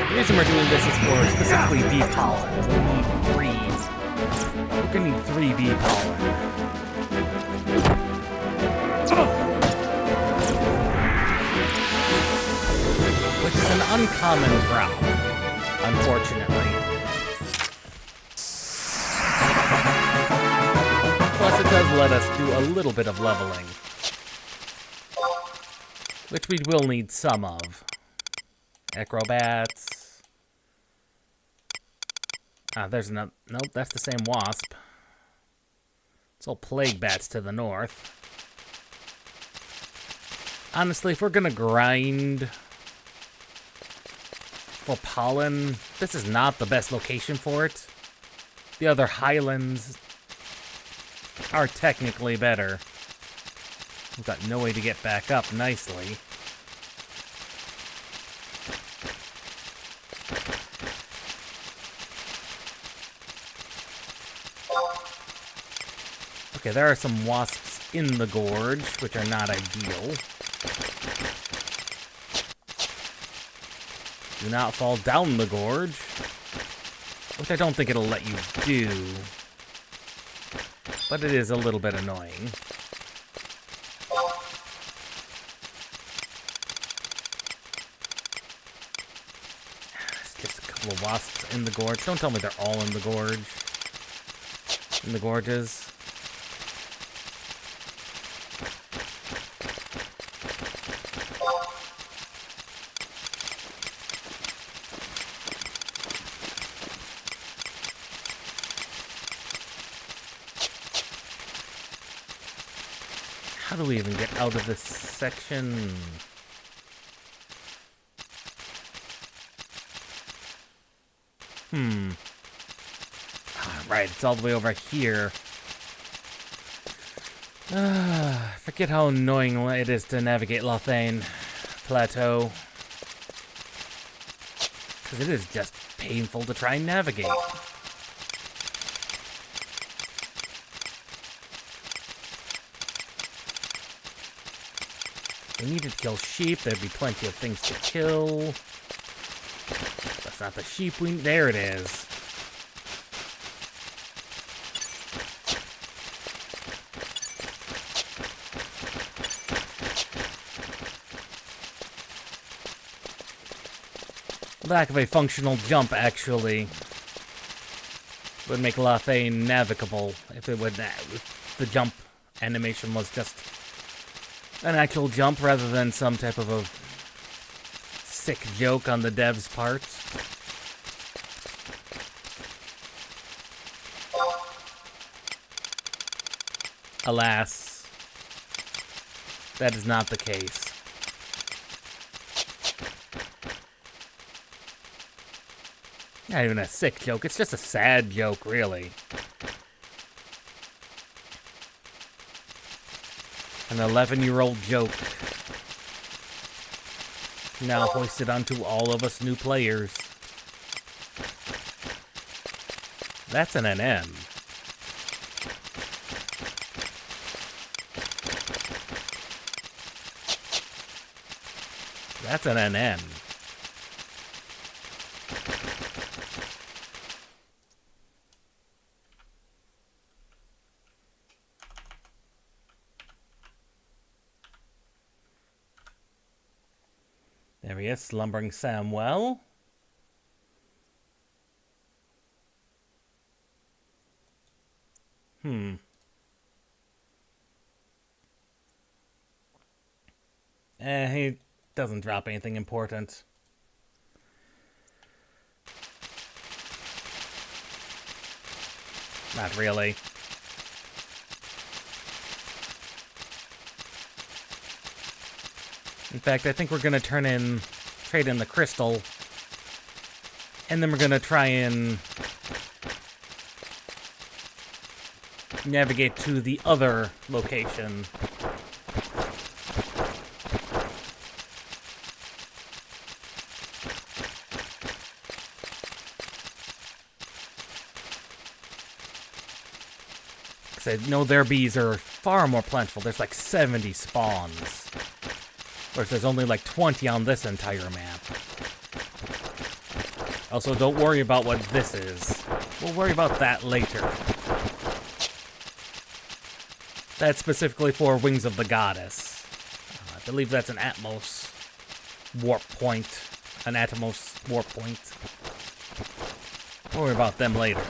Speaker 1: The reason we're doing this is for specifically bee pollen. We need 3. We're gonna need 3 bee pollen. Which is an uncommon drop, unfortunately. Plus it does let us do a little bit of leveling. Which we will need some of. Acrobats. There's no... Nope, that's the same wasp. It's all plague bats to the north. Honestly, if we're gonna grind for pollen, this is not the best location for it. The other highlands are technically better. We've got no way to get back up nicely. Okay, there are some wasps in the gorge, which are not ideal. Do not fall down the gorge, which I don't think it'll let you do. But it is a little bit annoying. Wasps in the gorge. Don't tell me they're all in the gorge. In the gorges. How do we even get out of this section? Right, it's all the way over here. Forget how annoying it is to navigate Lothane Plateau. Because it is just painful to try and navigate. We need to kill sheep. There'd be plenty of things to kill. That's not the sheep we... There it is. Lack of a functional jump, actually, would make Lothane navigable if it would... If the jump animation was just an actual jump rather than some type of a sick joke on the devs' part. Alas, that is not the case. Not even a sick joke, it's just a sad joke, really. An 11-year-old joke. Now hoisted onto all of us new players. That's an NM. That's an NM. There he is, slumbering Samwell. He doesn't drop anything important. Not really. In fact, I think we're gonna trade in the crystal, and then we're gonna try and navigate to the other location. I know their bees are far more plentiful. There's like 70 spawns. Whereas there's only like 20 on this entire map. Also, don't worry about what this is. We'll worry about that later. That's specifically for Wings of the Goddess. I believe that's an Atmos warp point. An Atmos warp point. We'll worry about them later.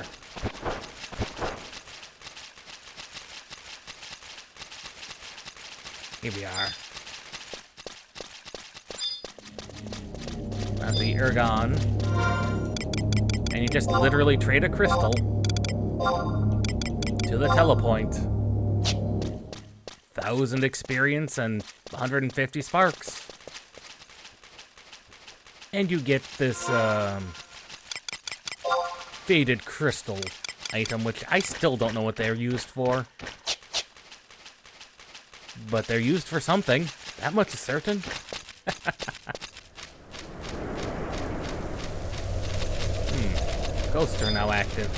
Speaker 1: Here we are. That's the Ergon. And you just literally trade a crystal to the telepoint. 1,000 experience and 150 sparks. And you get this faded crystal item, which I still don't know what they're used for. But they're used for something. That much is certain. Ghosts are now active.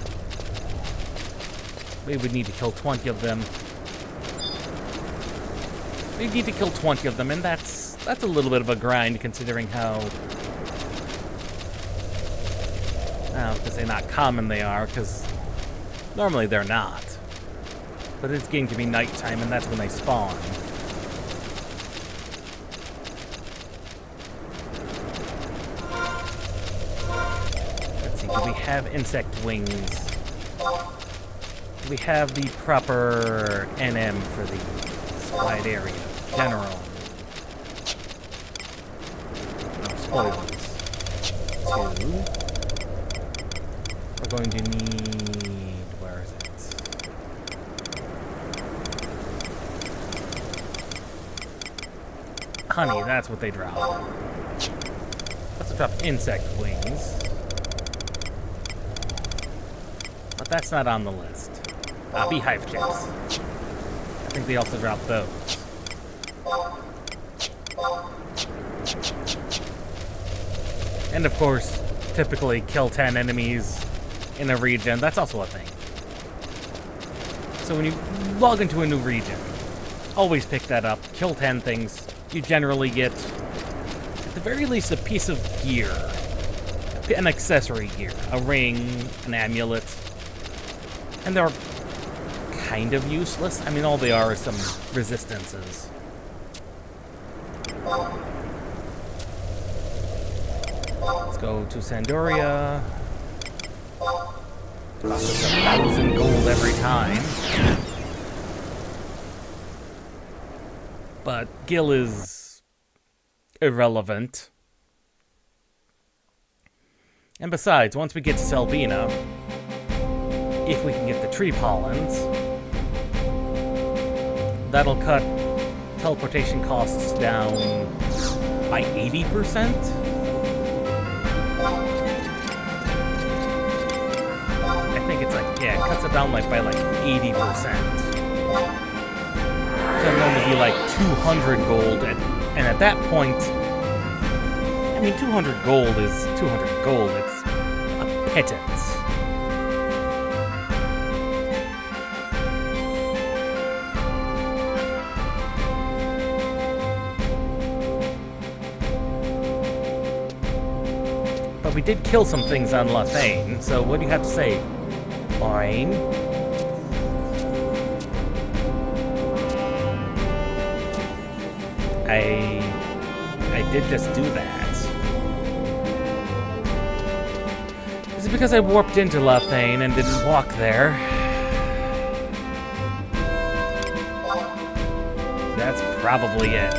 Speaker 1: We would need to kill 20 of them. We need to kill 20 of them, and that's a little bit of a grind considering how... I was gonna say not common they are, because normally they're not. But it's getting to be nighttime, and that's when they spawn. Let's see, do we have insect wings? Do we have the proper NM for the supplied area? General. No, spoils. 2. We're going to need... Where is it? Honey, that's what they drop. Let's drop insect wings. But that's not on the list. Beehive chips. I think they also drop those. And of course, typically kill 10 enemies in a region. That's also a thing. So when you log into a new region, always pick that up. Kill 10 things. You generally get, at the very least, a piece of gear. An accessory gear. A ring, an amulet. And they're kind of useless. I mean, all they are is some resistances. Let's go to Sandoria. Costs us 1,000 gold every time. But Gil is irrelevant. And besides, once we get to Selbina, if we can get the tree pollens, that'll cut teleportation costs down by 80%. I think it's like, yeah, it cuts it down like by like 80%. It'll only be like 200 gold, and at that point, I mean, 200 gold is 200 gold. It's a pittance. But we did kill some things on Lafane, so what do you have to say, Fine? I did just do that. Is it because I warped into Lafane and didn't walk there? That's probably it.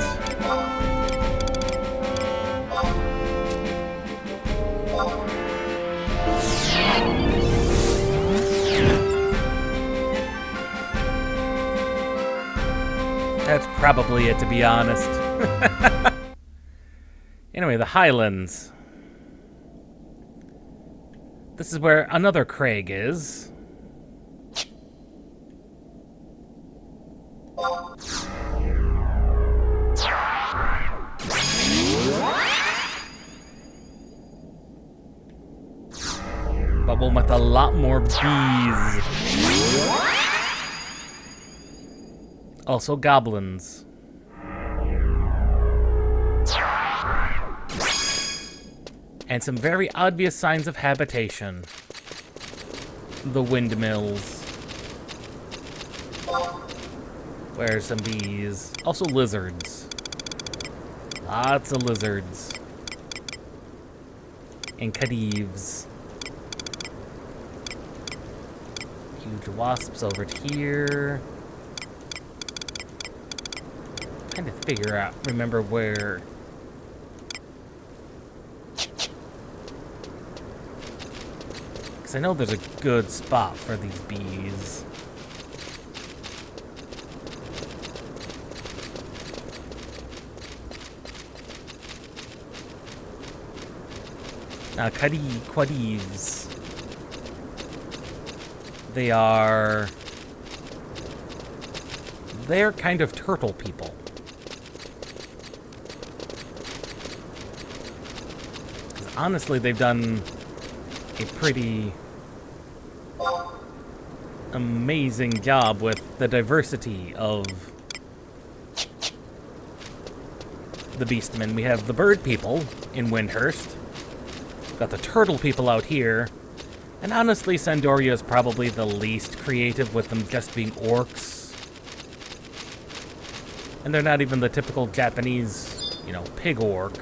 Speaker 1: That's probably it, to be honest. Anyway, the Highlands. This is where another Craig is. But one with a lot more bees. Also goblins. And some very obvious signs of habitation. The windmills. Where's some bees? Also lizards. Lots of lizards. And Khedives. Huge wasps over here. Trying to remember where. Because I know there's a good spot for these bees. Now, Khedives. They're kind of turtle people. Because honestly, they've done a pretty amazing job with the diversity of the beastmen. We have the bird people in Windhurst. We've got the turtle people out here. And honestly, Sandoria is probably the least creative, with them just being orcs. And they're not even the typical Japanese, pig orc.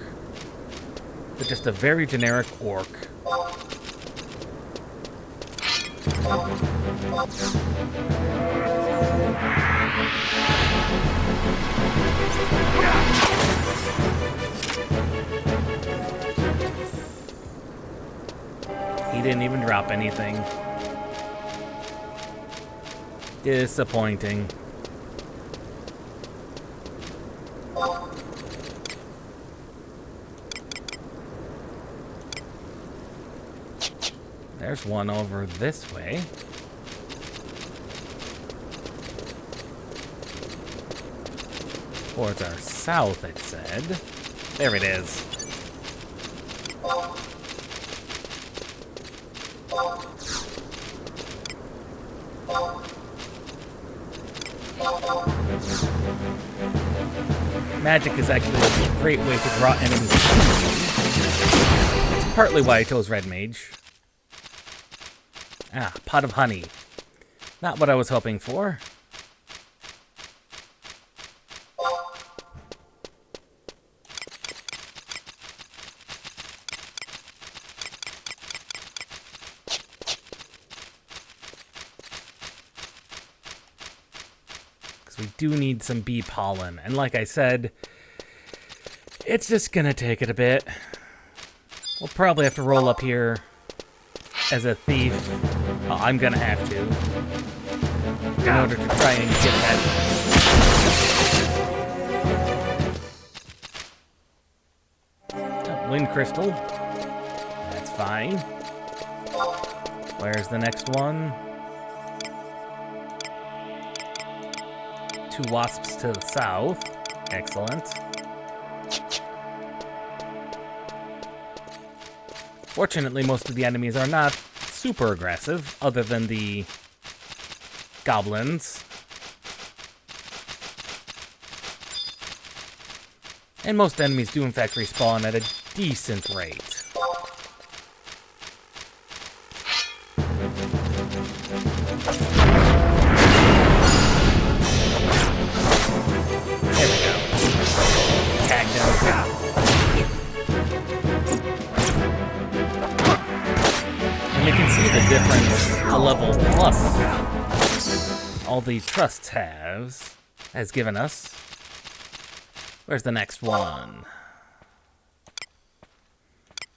Speaker 1: They're just a very generic orc. He didn't even drop anything. Disappointing. There's one over this way. Towards our south, it said. There it is. Magic is actually a great way to draw enemies. It's partly why I chose Red Mage. Ah, pot of honey. Not what I was hoping for. We do need some bee pollen, and like I said, it's just gonna take it a bit. We'll probably have to roll up here as a thief. Oh, I'm gonna have to, in order to try and get that. Oh, wind crystal. That's fine. Where's the next one? 2 wasps to the south. Excellent. Fortunately, most of the enemies are not super aggressive, other than the goblins. And most enemies do in fact respawn at a decent rate. Difference a level plus all these trusts has given us. Where's the next one?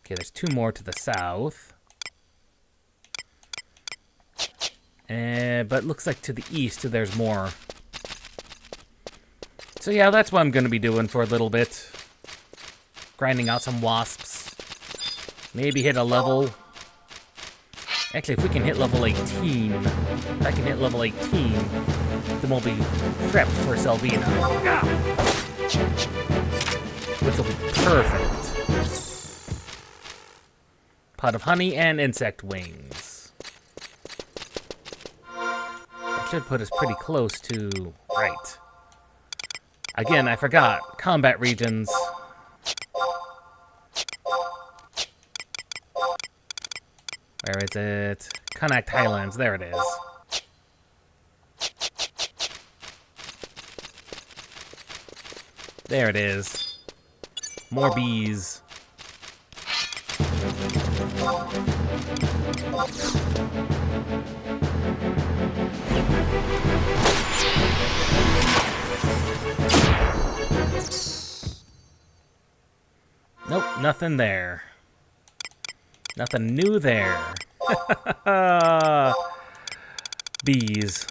Speaker 1: Okay, there's 2 more to the south. But looks like to the east there's more. So yeah, that's what I'm going to be doing for a little bit. Grinding out some wasps. Maybe hit a level. Actually, if we can hit level 18, if I can hit level 18, then we'll be prepped for Selvina. Which will be perfect. Pot of honey and insect wings. That should put us pretty close to... Right. Again, I forgot. Combat regions. Where is it? Connacht Highlands. There it is. There it is. More bees. Nope, nothing there. Nothing new there. Bees.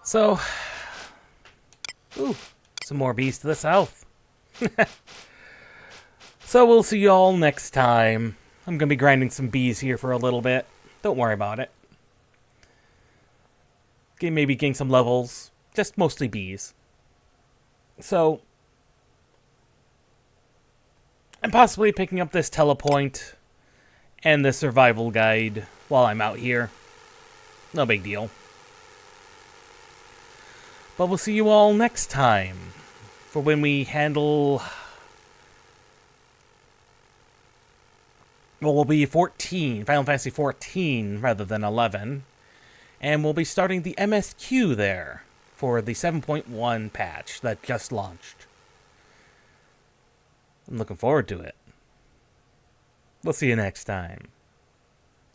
Speaker 1: So, ooh, some more bees to the south. So we'll see y'all next time. I'm gonna be grinding some bees here for a little bit. Don't worry about it. Maybe gain some levels. Just mostly bees. So, I'm possibly picking up this telepoint and the survival guide while I'm out here. No big deal. But we'll see you all next time for when we handle... Well, we'll be 14, Final Fantasy 14 rather than 11. And we'll be starting the MSQ there for the 7.1 patch that just launched. I'm looking forward to it. We'll see you next time.